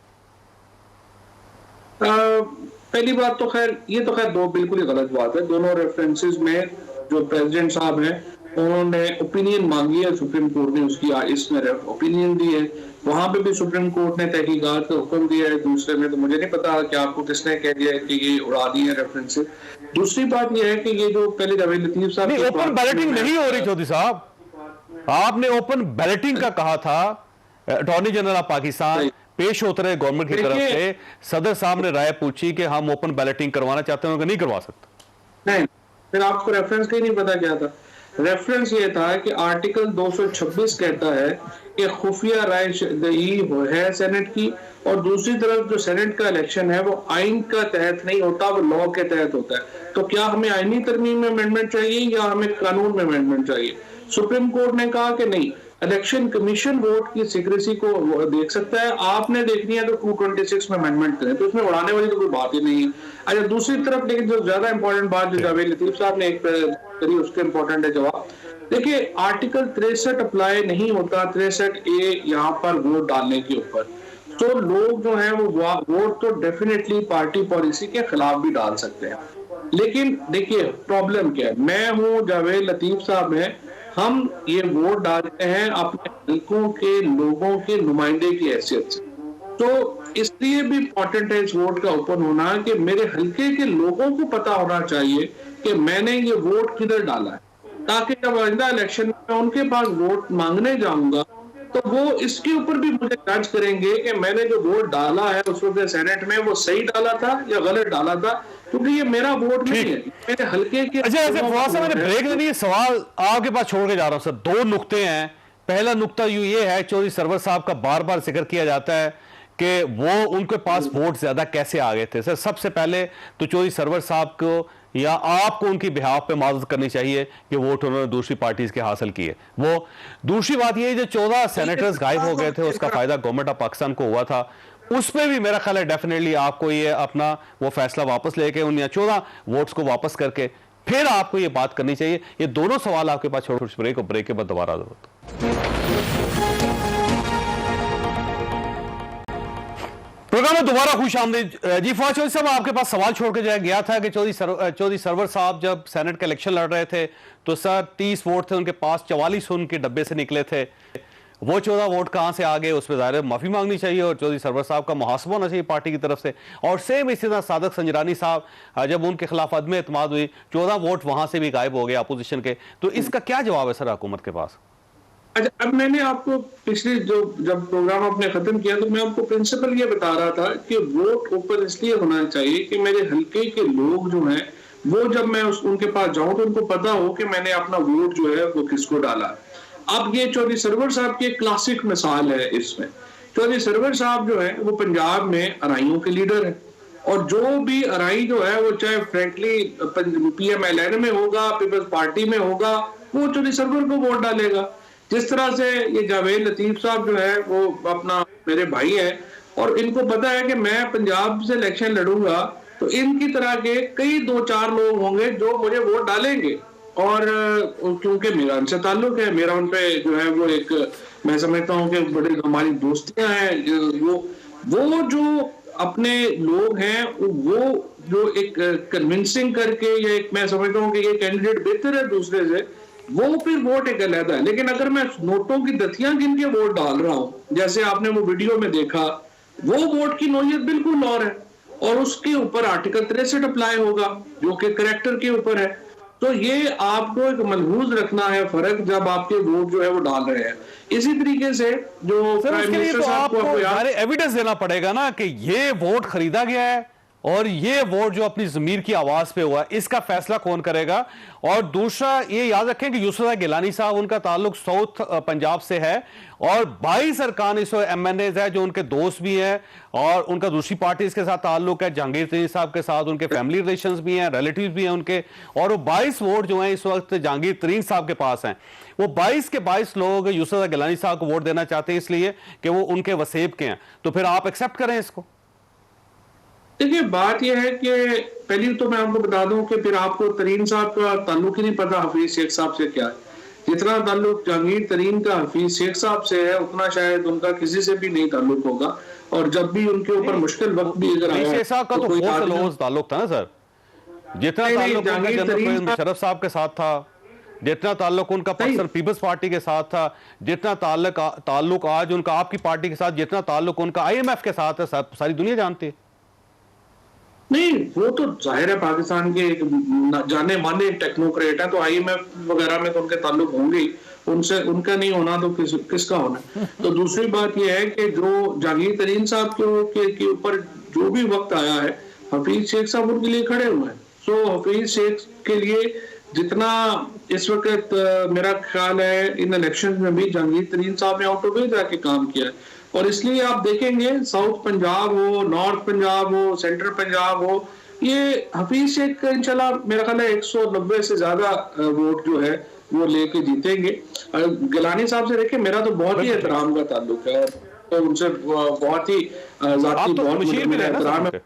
S9: पहली बात तो खैर ये तो खैर 2 बिल्कुल ही गलत बात है। दोनों रेफरेंसेस में जो प्रेसिडेंट साहब हैं उन्होंने ओपिनियन मांगी है, सुप्रीम कोर्ट ने उसकी इसमें ओपिनियन दी है। वहां पे भी सुप्रीम कोर्ट ने तहकीकात का हुक्म दिया है। दूसरे में तो मुझे नहीं पता कि आपको किसने कह दिया है कि ये उड़ा दिए रेफरेंसेस। दूसरी बात ये है कि ये जो पहले जावेद लतीफ साहब
S1: ओपन बैलेटिंग नहीं हो रही चौधरी साहब, आपने ओपन बैलेटिंग का कहा था, अटॉर्नी जनरल ऑफ पाकिस्तान पेश होते रहे गवर्नमेंट की तरफ से, सदर साहब ने राय पूछी कि हम ओपन बैलेटिंग करवाना चाहते हैं, नहीं करवा सकते।
S9: नहीं, फिर आपको रेफरेंस का ही नहीं पता क्या था। रेफरेंस ये था कि आर्टिकल 226 कहता है कि खुफिया राय है सेनेट की, और दूसरी तरफ जो सेनेट का इलेक्शन है वो आइन का तहत नहीं होता, वो लॉ के तहत होता है। तो क्या हमें आइनी तरमीम में अमेंडमेंट चाहिए या हमें कानून में अमेंडमेंट चाहिए? सुप्रीम कोर्ट ने कहा कि नहीं, इलेक्शन कमीशन वोट की सीक्रेसी को देख सकता है, आपने देखनी है तो 226 में अमेंडमेंट करें, तो इसमें उड़ाने वाली तो कोई बात ही नहीं है। अच्छा, दूसरी तरफ लेकिन जो ज्यादा इंपॉर्टेंट बात जो जावेद लतीफ साहब ने एक करी उसके इंपॉर्टेंट है जवाब। देखिए, आर्टिकल 63 अप्लाई नहीं होता 63A यहाँ पर वोट डालने के ऊपर। तो लोग जो है वो वोट तो डेफिनेटली पार्टी पॉलिसी के खिलाफ भी डाल सकते हैं। लेकिन देखिए प्रॉब्लम क्या है, मैं हूँ, जावेद लतीफ साहब है, हम ये वोट डालते हैं अपने हल्कों के लोगों के नुमाइंदे की हैसियत से। तो इसलिए भी इम्पोर्टेंट है इस वोट का ओपन होना कि मेरे हल्के के लोगों को पता होना चाहिए कि मैंने ये वोट किधर डाला है, ताकि जब आइंदा इलेक्शन में उनके पास वोट मांगने जाऊंगा तो वो इसके ऊपर भी मुझे जज करेंगे कि मैंने जो वोट डाला है उस वक्त सेनेट में वो सही डाला था या गलत डाला था, क्योंकि ये मेरा वोट नहीं है, मेरे हल्के के।
S1: अच्छा, ऐसे फवाद साहब, मैंने ब्रेक लेनी है, सवाल आपके पास छोड़ के जा रहा हूं सर। 2 नुक्ते हैं। पहला नुक्ता ये है, चौधरी सरवर साहब का बार बार जिक्र किया जाता है कि वो उनके पास वोट ज्यादा कैसे आ गए थे। सर सबसे पहले तो चौधरी सरवर साहब को या आपको उनकी बिहाफ पे माजरत करनी चाहिए कि वोट उन्होंने दूसरी पार्टीज के हासिल किए। वो दूसरी बात ये, जो 14 सेनेटर्स गायब हो गए थे उसका फायदा गवर्नमेंट ऑफ पाकिस्तान को हुआ था, उस पर भी मेरा ख्याल है डेफिनेटली आपको ये अपना वो फैसला वापस लेके उन 14 वोट्स को वापस करके फिर आपको ये बात करनी चाहिए। ये दोनों सवाल आपके पास छोटे छोटे ब्रेक और ब्रेक के बाद दोबारा प्रोग्राम में दोबारा खुश आमदीद जी। फवाद चौधरी साहब, आपके पास सवाल छोड़ के गया था कि चौधरी सरवर साहब जब सेनेट का इलेक्शन लड़ रहे थे तो सर 30 वोट थे उनके पास, 44 उनके डब्बे से निकले थे। वो 14 वोट कहां से आ गए, उस पर ज़ाहिर माफी मांगनी चाहिए और चौधरी सरवर साहब का मुहासबा होना चाहिए पार्टी की तरफ से। और सेम इसी तरह सादक संजरानी साहब जब उनके खिलाफ अदम एतमाद हुई, 14 वोट वहां से भी गायब हो गए अपोजिशन के। तो इसका क्या जवाब है सर हुकूमत के पास?
S9: अच्छा, अब मैंने आपको पिछले जब प्रोग्राम आपने खत्म किया तो मैं आपको प्रिंसिपल ये बता रहा था कि वोट ओपन इसलिए होना चाहिए कि मेरे हल्के के लोग जो हैं वो जब मैं उनके पास जाऊं तो उनको पता हो कि मैंने अपना वोट जो है वो किसको डाला। अब ये चौधरी सरवर साहब की एक क्लासिक मिसाल है इसमें। चौधरी सरवर साहब जो है वो पंजाब में अराइयों के लीडर है, और जो भी अराई जो है वो चाहे फ्रेंकली PMLN में होगा, पीपल्स पार्टी में होगा, वो चौधरी सरवर को वोट डालेगा। जिस तरह से ये जावेद लतीफ साहब जो है वो अपना मेरे भाई है और इनको पता है कि मैं पंजाब से इलेक्शन लड़ूंगा, तो इनकी तरह के कई 2-4 लोग होंगे जो मुझे वोट डालेंगे। और क्योंकि मेरा उनसे ताल्लुक है, मेरा उन पे जो है वो एक, मैं समझता हूँ कि बड़ी हमारी दोस्तियां हैं, वो जो अपने लोग हैं वो जो एक कन्विंसिंग करके या एक, मैं समझता हूँ कि ये कैंडिडेट बेहतर है दूसरे से, वो फिर वोट एक अलग है। लेकिन अगर मैं नोटों की दथियां गिन के वोट डाल रहा हूं, जैसे आपने वो वीडियो में देखा, वो वोट की नोयत बिल्कुल और है और उसके ऊपर आर्टिकल 63 अप्लाई होगा जो कि करेक्टर के ऊपर है। तो ये आपको एक मलहूज रखना है फर्क जब आपके वोट जो है वो डाल रहे हैं। इसी तरीके से जो
S1: सर
S9: प्राइम
S1: उसके लिए
S9: मिनिस्टर
S1: तो
S9: साहब को
S1: आपको
S9: याद
S1: सारे एविडेंस देना पड़ेगा ना कि ये वोट खरीदा गया है और ये वोट जो अपनी जमीर की आवाज पे हुआ है, इसका फैसला कौन करेगा। और दूसरा ये याद रखें कि यूसुफ गिलानी साहब, उनका ताल्लुक साउथ पंजाब से है और 22 अरकान इस MNA है जो उनके दोस्त भी हैं और उनका दूसरी पार्टी के साथ ताल्लुक है, जहांगीर तरीन साहब के साथ उनके फैमिली रिलेशंस भी हैं, रिलेटिव्स भी हैं उनके, और वो 22 वोट जो हैं इस वक्त जहांगीर तरीन साहब के पास हैं। वो 22 के 22 लोग यूसुफ गिलानी साहब को वोट देना चाहते हैं इसलिए कि वो उनके वसेब के हैं। तो फिर आप एक्सेप्ट करें इसको?
S9: देखिए, बात यह है कि पहली तो मैं आपको बता दूं कि फिर आपको तरीन साहब का ताल्लुक ही नहीं पता हफीज शेख साहब से क्या है। जितना ताल्लुक जहांगीर तरीन का हफीज शेख साहब से है उतना शायद उनका किसी से भी नहीं ताल्लुक होगा। और जब भी उनके ऊपर मुश्किल वक्त भी अगर आया,
S1: शेख साहब का तो बहुत ताल्लुक था ना सर, जितना ताल्लुक उनका जनरल मुशर्रफ साहब के साथ था, जितना ताल्लुक उनका पर्सनल पीपल्स पार्टी के साथ था, जितना ताल्लुक आज उनका आपकी पार्टी के साथ, जितना ताल्लुक उनका IMF के साथ है, सारी दुनिया जानती है।
S9: नहीं, वो तो जाहिर है पाकिस्तान के जाने माने टेक्नोक्रेट है, तो IMF वगैरह में तो उनके ताल्लुक होंगे ही, उनसे उनका नहीं होना तो किसका होना। तो दूसरी बात यह है कि जो जहांगीर तरीन साहब के ऊपर जो भी वक्त आया है, हफीज शेख साहब उनके लिए खड़े हुए हैं। सो हफीज शेख के लिए जितना इस वक्त मेरा ख्याल है इन इलेक्शन में भी जहांगीर तरीन साहब ने आउट ऑफ वे जाके काम किया है। और इसलिए आप देखेंगे साउथ पंजाब हो, नॉर्थ पंजाब हो, सेंट्रल पंजाब हो, ये हफीज शेख इंशाल्लाह मेरा ख्याल है 190 से ज्यादा वोट जो है वो लेके जीतेंगे। गिलानी साहब से देखिए, मेरा तो बहुत ही एहतराम का ताल्लुक है, तो उनसे बहुत ही जाती बहुत एहतराम है।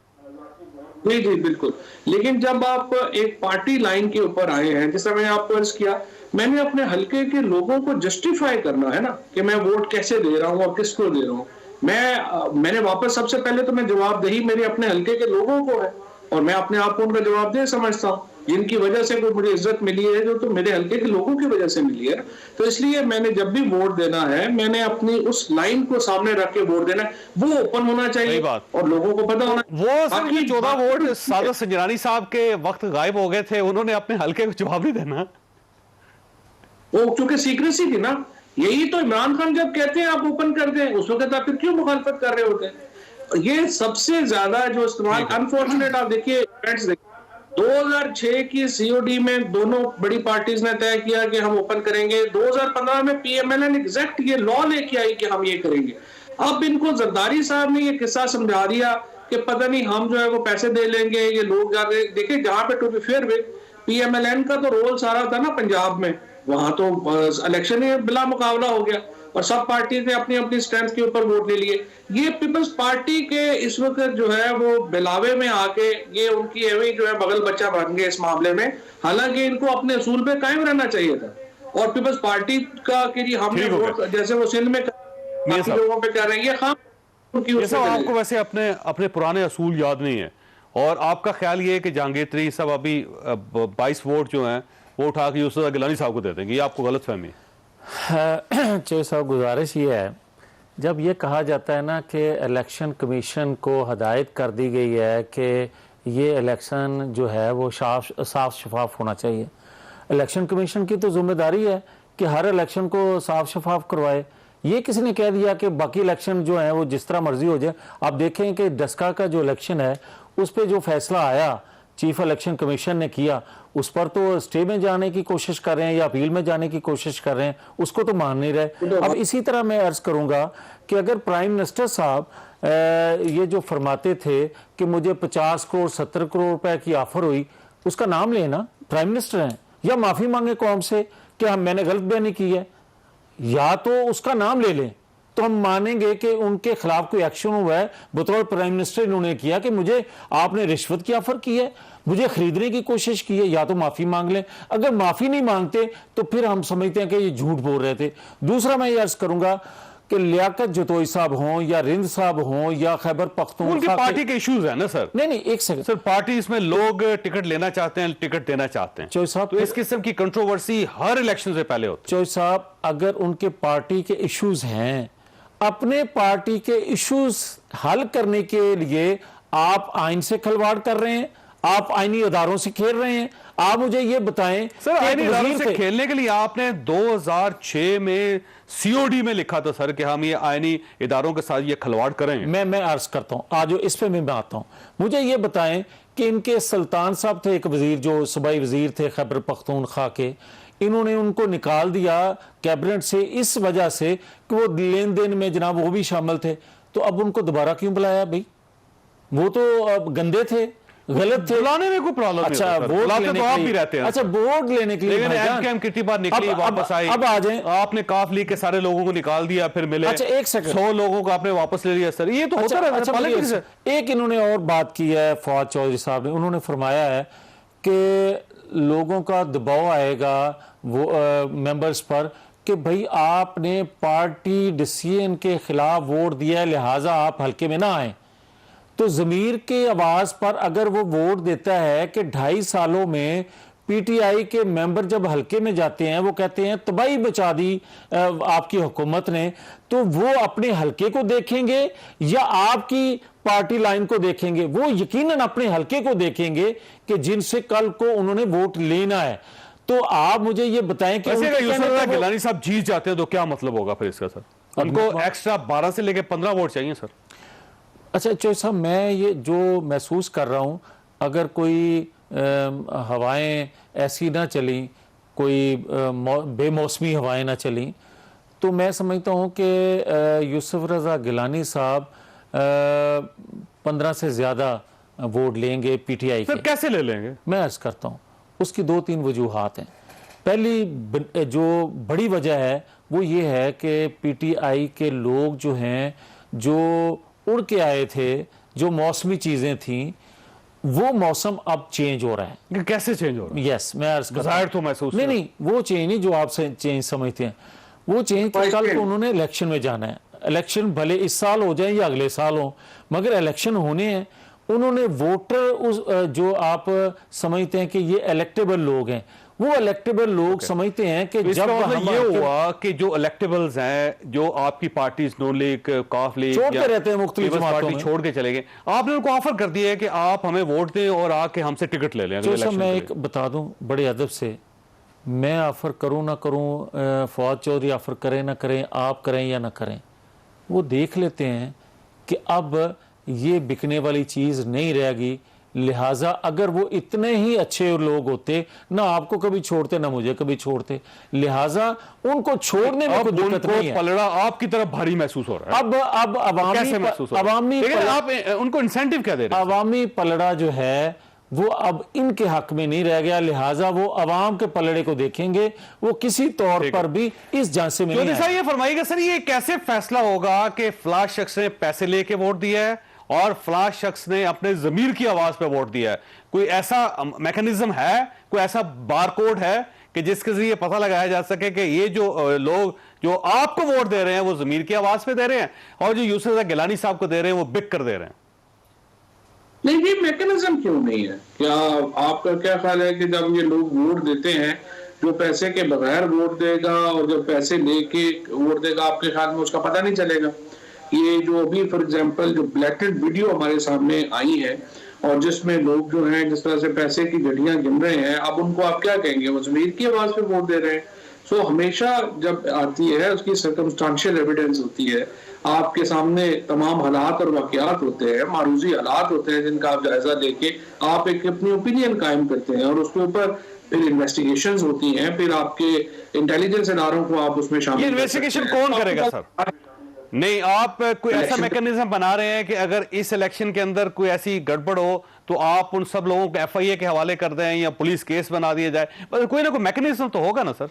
S9: जी जी बिल्कुल। लेकिन जब आप एक पार्टी लाइन के ऊपर आए हैं, जैसा मैंने आपको अर्ज किया, मैंने अपने हलके के लोगों को जस्टिफाई करना है ना कि मैं वोट कैसे दे रहा हूँ और किसको दे रहा हूँ। मैंने वापस सबसे पहले तो मैं जवाबदेही मेरे अपने हलके के लोगों को है और मैं अपने आप को उनका जवाबदेह समझता हूँ, जिनकी वजह से कोई मुझे इज्जत मिली है जो तो मेरे हलके के लोगों की वजह से मिली है। तो इसलिए मैंने जब भी वोट देना है, मैंने अपनी उस लाइन को सामने रख के वोट देना है, वो ओपन होना चाहिए और लोगों को पता होना।
S1: वो 14 वोट सादत संजरानी साहब के वक्त गायब हो गए थे, उन्होंने अपने हलके को जवाब नहीं देना,
S9: वो क्योंकि सीक्रेसी थी ना। यही तो इमरान खान जब कहते हैं आप ओपन कर दें, उस वक्त आप फिर क्यों मुखालफत कर रहे होते हैं? ये सबसे ज्यादा जो इस्तेमाल अनफॉर्चुनेट, आप देखिए 2006 की COD में दोनों बड़ी पार्टीज ने तय किया कि हम ओपन करेंगे। 2015 में PMLN एग्जैक्ट ये लॉ लेके आई कि हम ये करेंगे। अब इनको जरदारी साहब ने ये किस्सा समझा दिया कि पता नहीं हम जो है वो पैसे दे लेंगे, ये लोग जाके देखिए जहां पे to be fair with PMLN का तो रोल सारा था ना पंजाब में, वहां तो इलेक्शन ही बिला मुकाबला हो गया और सब पार्टी ने अपनी अपनी स्ट्रेंथ के ऊपर वोट ले लिए। ये पीपल्स पार्टी के इस वक्त जो है वो बिलावे में आके ये उनकी एवं जो है बगल बच्चा बन गए इस मामले में, हालांकि इनको अपने असूल पे कायम रहना चाहिए था। और पीपल्स पार्टी का कि हमने वोट जैसे वो सिंध में लोगों पे कर रहे हैं,
S1: आपको वैसे अपने पुराने असूल याद नहीं है और आपका ख्याल ये है कि जहांगीर तरीन साहब अभी 22 वोट जो हैं वो उठा के यूसुफ गिलानी साहब को दे देंगे, ये आपको गलत फहमी है?
S8: चौधरी साहब, गुजारिश ये है, जब ये कहा जाता है ना कि इलेक्शन कमीशन को हदायत कर दी गई है कि ये इलेक्शन जो है वो साफ शफाफ होना चाहिए, इलेक्शन कमीशन की तो जिम्मेदारी है कि हर इलेक्शन को साफ शफाफ करवाए। ये किसी ने कह दिया कि बाकी इलेक्शन जो है वो जिस तरह मर्जी हो जाए। आप देखें कि डस्का का जो इलेक्शन है उस पर जो फैसला आया चीफ इलेक्शन कमीशन ने किया, उस पर तो स्टे में जाने की कोशिश कर रहे हैं या अपील में जाने की कोशिश कर रहे हैं, उसको तो मान नहीं रहे। अब इसी तरह मैं अर्ज करूंगा कि अगर प्राइम मिनिस्टर साहब ये जो फरमाते थे कि मुझे 50 करोड़ 70 करोड़ रुपए की ऑफर हुई, उसका नाम लेना, प्राइम मिनिस्टर हैं, या माफी मांगे कौम से कि मैंने गलत बयानी की है, या तो उसका नाम ले लें तो हम मानेंगे कि उनके खिलाफ कोई एक्शन हुआ है। बतौर प्राइम मिनिस्टर इन्होंने किया कि मुझे आपने रिश्वत की ऑफर की है, मुझे खरीदने की कोशिश की है, या तो माफी मांग लें। अगर माफी नहीं मांगते तो फिर हम समझते हैं कि ये झूठ बोल रहे थे। दूसरा मैं ये अर्ज करूंगा कि लियाकत जतोई साहब हों या रिंद साहब हों या खैबर पख्तूनख्वा,
S1: पार्टी के इश्यूज है ना सर।
S8: नहीं एक सेकंड
S1: सर, पार्टी इसमें लोग टिकट लेना चाहते हैं, टिकट देना चाहते हैं,
S8: चौधरी साहब,
S1: तो इस किस्म की कंट्रोवर्सी हर इलेक्शन से पहले होती है।
S8: चौधरी साहब, अगर उनके पार्टी के इश्यूज हैं, अपने पार्टी के इश्यूज हल करने के लिए आप आइन से खिलवाड़ कर रहे हैं, आप आईनी इदारों से खेल रहे हैं। आप मुझे ये बताएं
S1: सर,
S8: कि
S1: आईनी
S8: एक
S1: इदारों
S8: वजीर
S1: से
S8: थे-
S1: खेलने के लिए आपने 2006 में सीओडी में लिखा था सर कि हम ये आईनी इदारों के साथ ये खिलवाड़ करेंगे।
S8: मैं अर्ज करता हूं, आज इस पे मैं आता हूं। मुझे ये बताएं कि इनके सुल्तान साहब थे एक वजीर, जो सूबाई वजीर थे खैबर पख्तूनख्वा के, इन्होंने उनको निकाल दिया कैबिनेट से इस वजह से कि वो लेन देन में जनाब वो भी शामिल थे। तो अब उनको दोबारा क्यों बुलाया भाई? वो तो अब गंदे थे, गलत थे।
S1: बुलाने में कोई प्रॉब्लम नहीं
S8: अच्छा,
S1: होता सर।
S8: वोट
S1: बुलाते
S8: लेने
S1: तो
S8: के
S1: आप
S8: लिए-
S1: भी रहते हैं।
S8: अच्छा, वोट लेने के लिए
S1: लेकिन
S8: भाईजान-
S1: एमकेएम कितनी बार निकली,
S8: अब-
S1: वापस आई।
S8: अब आ जाएं।
S1: आपने काफ लीग के सारे लोगों को निकाल दिया, फिर मिले।
S8: अच्छा, एक सेकंड।
S1: 100 लोगों को आपने वापस ले लिया सर। ये तो होता रहता है
S8: अच्छा,
S1: पॉलिटिक्स है।
S8: एक इन्होंने और बात की है फवाद चौधरी साहब ने, उन्होंने फरमाया है कि लोगों का दबाव आएगा वो मेंबर्स पर कि भाई आपने पार्टी डिसीजन के खिलाफ वोट दिया है, लिहाजा आप हल्के में ना आए। तो ज़मीर के आवाज़ पर अगर वो वोट देता है कि 2.5 सालों में पीटीआई के मेंबर जब हल्के में जाते हैं वो कहते हैं तबाही मचा दी आपकी हुकूमत ने, तो वो अपने हल्के को देखेंगे या आपकी पार्टी लाइन को देखेंगे? वो यकीनन अपने हल्के को देखेंगे कि जिनसे कल को उन्होंने वोट लेना है। तो आप मुझे ये बताएं कि
S1: वैसे
S8: उनके
S1: अगर
S8: कहने
S1: यूसुफ
S8: पर
S1: गिलानी साहब जीत जाते हैं तो क्या मतलब होगा फिर इसका सर? उनको एक्स्ट्रा 12 से लेके 15 वोट चाहिए सर।
S8: अच्छा चौधरी साहब, मैं ये जो महसूस कर रहा हूँ, अगर कोई हवाएं ऐसी ना चली, कोई बेमौसमी हवाएं ना चली, तो मैं समझता हूँ कि यूसुफ रज़ा गिलानी साहब 15 से ज़्यादा वोट लेंगे पीटीआई के।
S1: सर कैसे ले लेंगे?
S8: मैं अर्ज़ करता हूँ, उसकी 2-3 वजूहात हैं। पहली जो बड़ी वजह है वो ये है कि पीटीआई के लोग जो हैं, जो उड़ के आए थे, जो मौसमी चीज़ें थीं, वो मौसम अब चेंज हो रहा है।
S1: कैसे चेंज हो रहा है?
S8: यस, मैं अर्ज कर
S1: जाहिर तो महसूस
S8: नहीं, वो चेंज नहीं जो आप चेंज समझते हैं, वो चेंज कल को उन्होंने इलेक्शन में जाना है। इलेक्शन भले इस साल हो जाए या अगले साल हो, मगर इलेक्शन होने हैं। उन्होंने वोटर उस जो आप समझते हैं कि ये इलेक्टेबल लोग हैं, वो इलेक्टेबल लोग समझते हैं कि
S1: तो
S8: जब
S1: मतलब ये हुआ कि जो इलेक्टेबल्स हैं, जो आपकी पार्टीज नून लीग, काफ लीग
S8: छोड़ते रहते हैं, मुख्तलिफ जमातों में
S1: छोड़ के चले गए, आपने उनको ऑफर कर दिया है कि आप हमें वोट दें और आके हमसे टिकट ले लें।
S8: जो मैं एक बता दूं बड़े अदब से, मैं ऑफर करूं ना करूं, फवाद चौधरी ऑफर करें ना करें, आप करें या ना करें, वो देख लेते हैं कि अब ये बिकने वाली चीज़ नहीं रहेगी। लिहाजा अगर वो इतने ही अच्छे लोग होते, ना आपको कभी छोड़ते ना मुझे कभी छोड़ते। लिहाजा उनको छोड़ने में कोई दिक्कत नहीं है।
S1: पलड़ा आपकी तरफ भारी महसूस हो रहा है।
S8: अब अवामी
S1: आप उनको इंसेंटिव क्या दे रहे हैं?
S8: अवामी पलड़ा जो है वो अब इनके हक में नहीं रह गया। लिहाजा वो अवाम के पलड़े को देखेंगे, वो किसी तौर पर भी इस झांसे में नहीं आएंगे।
S1: ये फरमाइएगा सर, ये कैसे फैसला होगा कि फलां शख्स ने पैसे लेके वोट दिया है और फलां शख्स ने अपने जमीर की आवाज पे वोट दिया है? कोई ऐसा मैकेनिज्म है, कोई ऐसा बारकोड है कि जिसके जरिए पता लगाया जा सके कि ये जो लोग जो आपको वोट दे रहे हैं वो जमीर की आवाज पे दे रहे हैं और जो यूसुफ गिलानी साहब को दे रहे हैं वो बिक कर दे रहे हैं?
S9: नहीं, ये मैकेनिज्म क्यों नहीं है? क्या आपका क्या ख्याल है कि जब ये लोग वोट देते हैं, जो पैसे के बगैर वोट देगा और जो पैसे लेके वोट देगा, आपके ख्याल में उसका पता नहीं चलेगा? ये जो अभी फॉर एग्जांपल जो ब्लैटेड वीडियो हमारे सामने आई है और जिसमें लोग जो हैं जिस तरह से पैसे की गड्डियां गिन रहे हैं, अब उनको आप क्या कहेंगे? वो ज़मीर की आवाज पे वोट दे रहे हैं। सो हमेशा जब आती है उसकी सर्कमस्टांशियल एविडेंस होती है, आपके सामने तमाम हालात और वाकयात होते हैं, मारूजी हालात होते हैं जिनका आप जायजा लेके आप एक अपनी ओपिनियन कायम करते हैं और उसके ऊपर फिर इन्वेस्टिगेशंस होती हैं, फिर आपके इंटेलिजेंस इदारों को आप उसमें शामिल।
S1: इन्वेस्टिगेशन कौन करेगा सर? नहीं, आप कोई ऐसा मैकेनिज्म बना रहे हैं कि अगर इस इलेक्शन के अंदर कोई ऐसी गड़बड़ हो तो आप उन सब लोगों को एफआईए के हवाले कर दें या पुलिस केस बना दिया जाए? पर कोई ना कोई मैकेनिज्म तो होगा ना सर?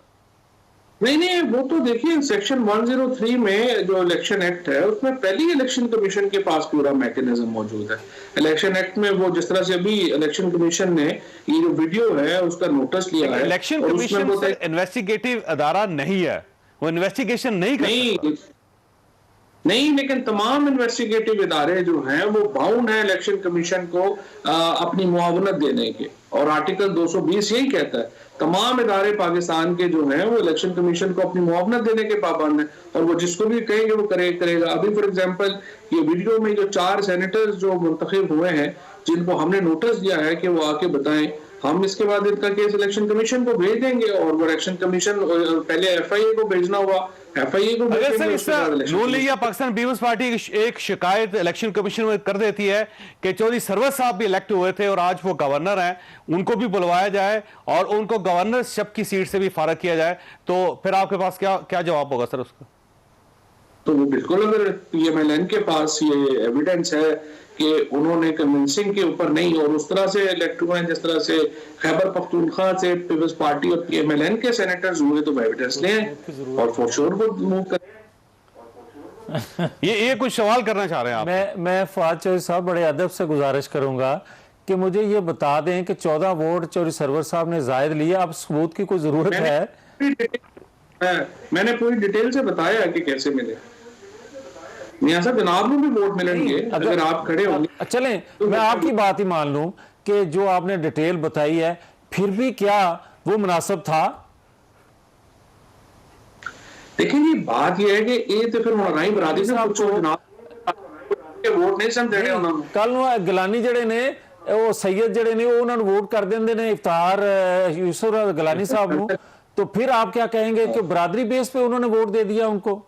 S9: नहीं, वो तो देखिए सेक्शन 103 में जो इलेक्शन एक्ट है उसमें पहली इलेक्शन कमीशन के पास पूरा मैकेनिज्म मौजूद है। इलेक्शन एक्ट में वो जिस तरह से अभी इलेक्शन कमीशन ने ये जो वीडियो है उसका नोटिस लिया है।
S1: इलेक्शन कमीशन इन्वेस्टिगेटिव अदारा नहीं है, वो इन्वेस्टिगेशन नहीं करता।
S9: नहीं, लेकिन तमाम इन्वेस्टिगेटिव इदारे जो हैं वो बाउंड है इलेक्शन कमीशन को अपनी मुआवनत देने के, और आर्टिकल 220 यही कहता है तमाम इदारे पाकिस्तान के जो हैं वो इलेक्शन कमीशन को अपनी मुआवनत देने के पाबंद हैं और वो जिसको भी कहेंगे वो करेगा। अभी फॉर एग्जांपल ये वीडियो में जो 4 सेनेटर्स जो मुंतखब हुए हैं जिनको हमने नोटिस दिया है कि वो आके बताएं, हम इसके बाद इनका केस इलेक्शन कमीशन को भेज देंगे और वो इलेक्शन कमीशन पहले एफआईए को भेजना हुआ, एफआईए को
S1: अगर सर
S9: भेजेंगे,
S1: इस
S9: उसके बाद इलेक्शन
S1: नून लीग या पाकिस्तान पीपल्स पार्टी एक शिकायत इलेक्शन कमीशन में कर देती है कि चौधरी सरवर साहब भी इलेक्ट हुए थे और आज वो गवर्नर हैं, उनको भी बुलवाया जाए और उनको गवर्नरशिप की सीट से भी फारग किया जाए, तो फिर आपके पास क्या क्या जवाब होगा सर उसका?
S9: तो वो बिल्कुल, अगर पीएमएलएन के पास ये एविडेंस है कि उन्होंने कन्विंसिंग के ऊपर नहीं और उस तरह से इलेक्ट हुए हैं जिस तरह से खैबर पख्तूनख्वा से पीपल्स पार्टी और पीएमएलएन के सेनेटर्स हुए, तो एविडेंस लें और फॉर श्योर वो मूव करें।
S1: ये कुछ सवाल करना चाह रहे हैं आप?
S8: मैं फवाद चौधरी साहब बड़े अदब से गुजारिश करूंगा कि मुझे ये बता दें कि 14 वोट चौधरी सरवर साहब ने जायद लिए, अब सबूत की कोई जरूरत है?
S9: मैंने पूरी डिटेल से बताया कि कैसे मिले। मियां साहब, जनाब को भी वोट मिलेंगे अगर आप खड़े होंगे।
S8: चलें, मैं आपकी बात ही मान लूं कि जो आपने डिटेल बताई है, फिर भी क्या वो मुनासिब था?
S9: देखिए, ये बात ये है कि ये तो फिर राई बरादरी से पूछो, जनाब वोट नहीं समझ रहे उन्होंने।
S8: कल गिलानी जड़े ने वो सैयद जड़े ने वो उन्होंने वोट कर देंगे ने इफ्तार यूसुफ गिलानी साहब को, तो फिर आप क्या कहेंगे कि बरादरी बेस पे उन्होंने वोट दे दिया उनको?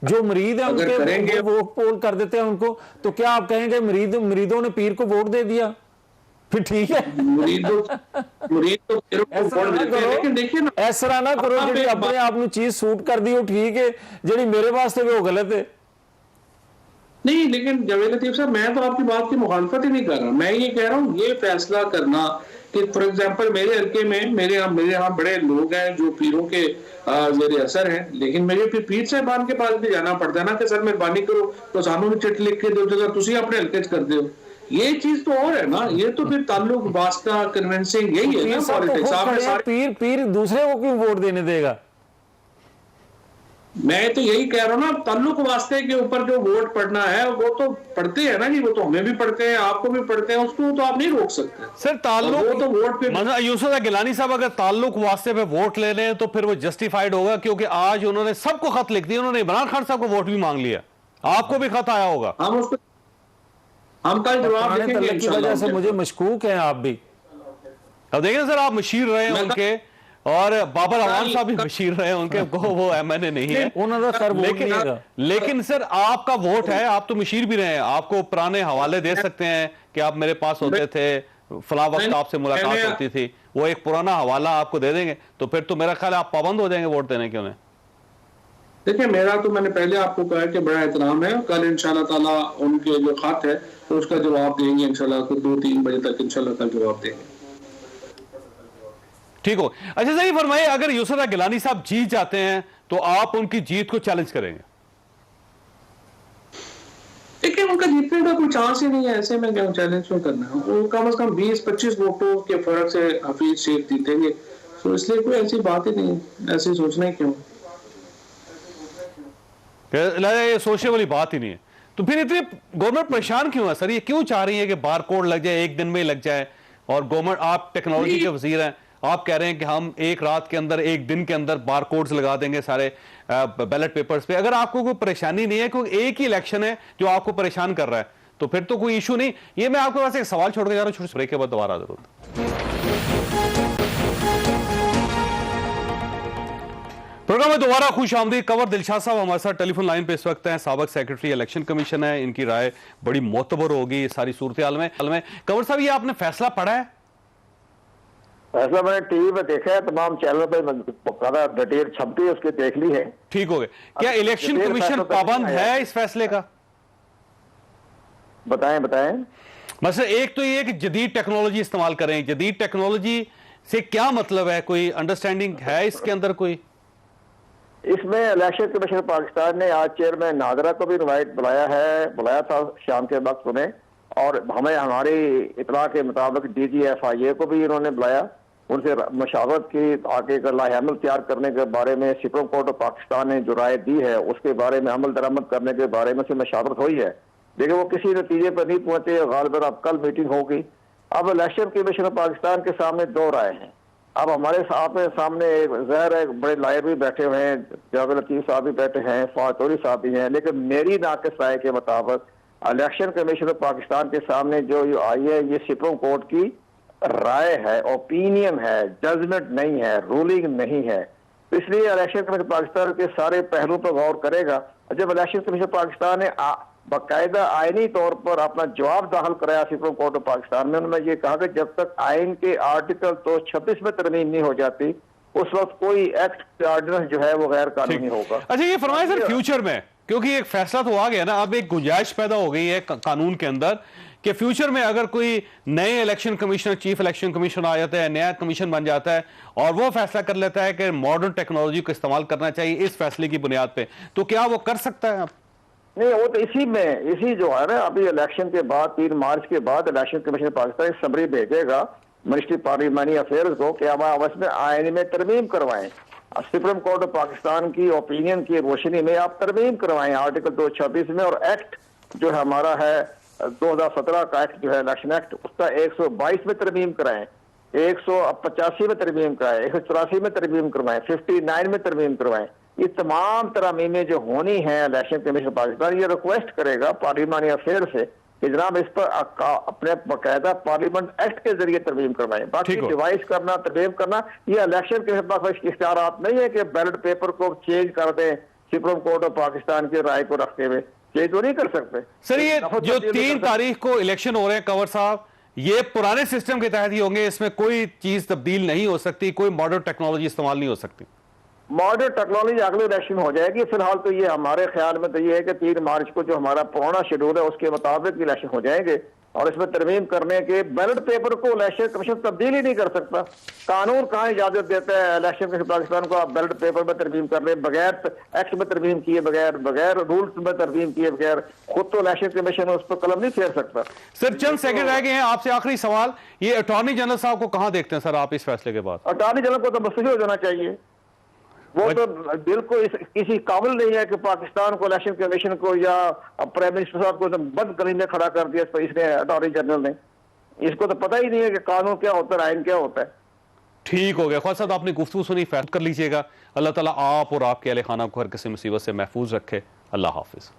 S8: जो मरीद है उनके वोट पोल कर देते हैं उनको, तो क्या आप कहेंगे मरीदों ने पीर को वोट दे दिया? फिर ठीक है, ऐसा ना करो जी अपने आप में चीज सूट कर दी हो ठीक है, जी मेरे वास्ते भी वो गलत है।
S9: नहीं, लेकिन जावेद लतीफ साहब, मैं तो आपकी बात की मुखालफत ही नहीं कर रहा। मैं ये कह रहा हूँ ये फैसला करना कि फॉर एग्जांपल मेरे हल्के में मेरे यहाँ बड़े लोग हैं जो पीरों के ज़ेरे असर हैं, लेकिन मुझे फिर पीर साहबान के पास भी जाना पड़ता है ना कि सर मेहरबानी करो तो सानू भी चिट लिख के दो जो तुसी अपने हल्के च कर दो। ये चीज तो और है ना, ये तो फिर ताल्लुक वास्ता कन्विंसिंग यही है ना पॉलिटिक्स।
S8: पीर दूसरे को क्यों वोट देने देगा?
S9: मैं तो यही कह रहा हूँ ना, ताल्लुक वास्ते के ऊपर जो वोट पड़ना है वो तो पढ़ते हैं ना जी, वो तो हमें भी पढ़ते हैं, आपको भी पढ़ते हैं, उसको तो आप नहीं रोक सकते
S1: सर। ताल्लुक
S9: तो वोट पे
S1: यूसुफ गिलानी साहब अगर ताल्लुक वास्ते पे वोट ले लें तो फिर वो जस्टिफाइड होगा, क्योंकि आज उन्होंने सबको खत लिख दिया, उन्होंने इमरान खान साहब को वोट भी मांग लिया, आपको भी खत आया होगा।
S9: हम कल जवाब देंगे
S8: की वजह से मुझे मशकूक है आप भी।
S1: अब देखिए सर, आप मशीर रहे हैं उनके, और बाबर अवान साहब भी मशीर रहे हैं उनके, वो एमएनए नहीं है, लेकिन सर आपका वोट है, आप तो मशीर भी रहे हैं, आपको पुराने हवाले दे सकते हैं कि आप मेरे पास होते थे, फला वक्त आपसे मुलाकात होती थी, वो एक पुराना हवाला आपको दे देंगे, तो फिर तो मेरा ख्याल है आप पाबंद हो जाएंगे वोट देने के उन्हें।
S9: देखिए, मेरा तो मैंने पहले आपको कहा कि बड़ा एहतराम है, कल इंशाल्लाह ताला उनके जो खत है तो उसका जवाब देंगे इंशाल्लाह, 2-3 बजे तक इंशाल्लाह कल जवाब देंगे।
S1: ठीक हो। अच्छा सही फरमाइए, अगर यूसुफ गिलानी साहब जीत जाते हैं तो आप उनकी जीत को चैलेंज करेंगे?
S9: देखिए, उनका जीतने का कोई चांस ही नहीं है, ऐसे में क्या चैलेंज क्यों करना है? वो कम से कम 20-25 वोटों के फर्क से हफीज शेख जीतेंगे, तो इसलिए कोई ऐसी बात ही नहीं, ऐसे सोचना ही क्यों?
S1: ये सोचने वाली बात ही नहीं है। तो फिर इतनी गवर्नमेंट परेशान क्यों है सर? ये क्यों चाह रही है कि बार कोड लग जाए, एक दिन में ही लग जाए? और गवर्नमेंट, आप टेक्नोलॉजी के वजीर हैं, आप कह रहे हैं कि हम एक रात के अंदर, एक दिन के अंदर बार कोड्स लगा देंगे सारे बैलेट पेपर्स पे। अगर आपको कोई परेशानी नहीं है, क्योंकि एक ही इलेक्शन है जो आपको परेशान कर रहा है, तो फिर तो कोई इशू नहीं। ये मैं आपके पास एक सवाल छोड़ के जा रहा हूँ, छोटे ब्रेक के बाद दोबारा जरूर। प्रोग्राम में दोबारा खुश आमदीद। कंवर दिलशाद साहब हमारे साथ टेलीफोन लाइन पे इस वक्त हैं, साबिक सेक्रेटरी इलेक्शन कमीशन है, इनकी राय बड़ी मोतबर होगी इस सारी सूरत हाल में। कंवर साहब, ये आपने फैसला पढ़ा है?
S10: फैसला मैंने टीवी पे देखा है, तमाम चैनल पे डिटेल छपती है, उसकी देख ली है।
S1: ठीक हो गया। क्या इलेक्शन कमीशन पाबंद है इस फैसले का?
S10: बताएं।
S1: मतलब एक तो ये कि जदीद टेक्नोलॉजी इस्तेमाल करें। जदीद टेक्नोलॉजी से क्या मतलब है? कोई अंडरस्टैंडिंग है इसके अंदर कोई?
S10: इसमें इलेक्शन कमीशन पाकिस्तान ने आज चेयरमैन नादरा को भी इनवाइट बुलाया था शाम के वक्त उन्हें, और हमें हमारी इतला के मुताबिक DGFIA को भी इन्होंने बुलाया, उनसे मशावरत की, आगे का लाहेअमल तैयार करने के बारे में सुप्रीम कोर्ट ऑफ पाकिस्तान ने जो राय दी है उसके बारे में अमल दरामद करने के बारे में से मशावरत हुई है, लेकिन वो किसी नतीजे पर नहीं पहुंचे। गालिबन अब कल मीटिंग होगी। अब इलेक्शन कमीशन पाकिस्तान के सामने 2 राय हैं। अब हमारे सामने ज़ाहिर है बड़े लायर भी बैठे हुए हैं, जावेद लतीफ साहब भी बैठे हैं, फवाद चौधरी साहब भी हैं, लेकिन मेरी नाक़िस राय के मुताबिक इलेक्शन कमीशन ऑफ पाकिस्तान के सामने जो आई है ये सुप्रीम कोर्ट की राय है, ओपिनियन है, जजमेंट नहीं है, रूलिंग नहीं है। तो इसलिए इलेक्शन कमीशन पाकिस्तान के सारे पहलुओं पर गौर करेगा। जब इलेक्शन कमीशन पाकिस्तान ने बाकायदा आईनी तौर पर अपना जवाब दाखिल कराया सुप्रीम कोर्ट ऑफ पाकिस्तान में, उन्होंने ये कहा कि जब तक आइन के आर्टिकल 226 में तरमीम नहीं हो जाती उस वक्त कोई एक्ट ऑर्डिनेंस जो है वो गैर कानूनी होगा।
S1: अच्छा, ये फरमाए सर, फ्यूचर में, क्योंकि एक फैसला तो आ गया ना, अब एक गुंजाइश पैदा हो गई है कानून के अंदर कि फ्यूचर में अगर कोई नए election commissioner, chief election commissioner आ जाता है, नया कमीशन बन जाता है और वो फैसला कर लेता है कि मॉडर्न टेक्नोलॉजी को इस्तेमाल करना चाहिए इस फैसले की बुनियाद पे, तो क्या वो कर सकता है?
S10: नहीं, वो तो इसी जो है ना, अभी इलेक्शन के बाद 3 मार्च के बाद इलेक्शन कमीशन पाकिस्तान एक समरी भेजेगा मिनिस्ट्री पार्लियामानी अफेयर्स को कि अब आप इसमें आईन में तरमीम करवाएं। सुप्रीम कोर्ट ऑफ पाकिस्तान की ओपिनियन की रोशनी में आप तरमीम करवाएं आर्टिकल 226 में, और एक्ट जो है हमारा है 2017 का एक्ट जो है इलेक्शन एक्ट, उसका 122 में तरमीम कराएं, 185 में तरमीम कराएं, 184 में तरमीम करवाएं, 59 में तरमीम करवाएं। ये तमाम तरमीमें जो होनी है इलेक्शन कमीशन पाकिस्तान ये रिक्वेस्ट करेगा पार्लियामानी अफेयर से कि जनाब इस पर अपने बाकायदा पार्लियामेंट एक्ट के जरिए तरमीम करवाएं। बाकी डिवाइस करना, तरमीम करना, ये इलेक्शन के पास इख्तियारात नहीं है कि बैलेट पेपर को चेंज कर दें सुप्रीम कोर्ट ऑफ पाकिस्तान की राय को रखते हुए, चेंज तो नहीं कर सकते।
S1: सर, ये जो 3 तारीख को इलेक्शन हो रहे हैं कंवर साहब, ये पुराने सिस्टम के तहत ही होंगे, इसमें कोई चीज तब्दील नहीं हो सकती, कोई मॉडर्न टेक्नोलॉजी इस्तेमाल नहीं हो सकती?
S10: मॉडर्न टेक्नोलॉजी अगले इलेक्शन हो जाएगी। फिलहाल तो ये हमारे ख्याल में तो ये है कि 3 मार्च को जो हमारा पुराना शेड्यूल है उसके मुताबिक इलेक्शन हो जाएंगे, और इसमें तरमीम करने के बैलेट पेपर को इलेक्शन कमीशन तब्दील ही नहीं कर सकता। कानून कहाँ इजाजत देता है इलेक्शन कमीशन पाकिस्तान को आप बैलेट पेपर में तरमीम कर रहे, बगैर एक्ट में तरमीम किए बगैर रूल्स में तरमीम किए बगैर, खुद तो इलेक्शन कमीशन उस पर कलम नहीं फेर सकता।
S1: सर, चंद सेकंड रह गए हैं, आपसे आखिरी सवाल, ये अटॉर्नी जनरल साहब को कहां देखते हैं सर आप इस फैसले के बाद?
S10: अटॉर्नी जनरल को तो मुस्तफी हो जाना चाहिए, वो तो बिल्कुल किसी काबिल नहीं है कि पाकिस्तान को इलेक्शन कमीशन को या प्राइम मिनिस्टर साहब को तो बंद गली में खड़ा कर दिया इसने अटॉर्नी जनरल ने। इसको तो पता ही नहीं है कि कानून क्या होता है, आइन क्या होता है।
S1: ठीक हो गया ख्वाजा साहब, आपने गुफ्तगू सुनी, फैसला कर लीजिएगा। अल्लाह ताला आप और आपके अहले खाना को हर किसी मुसीबत से महफूज रखे। अल्लाह हाफिज।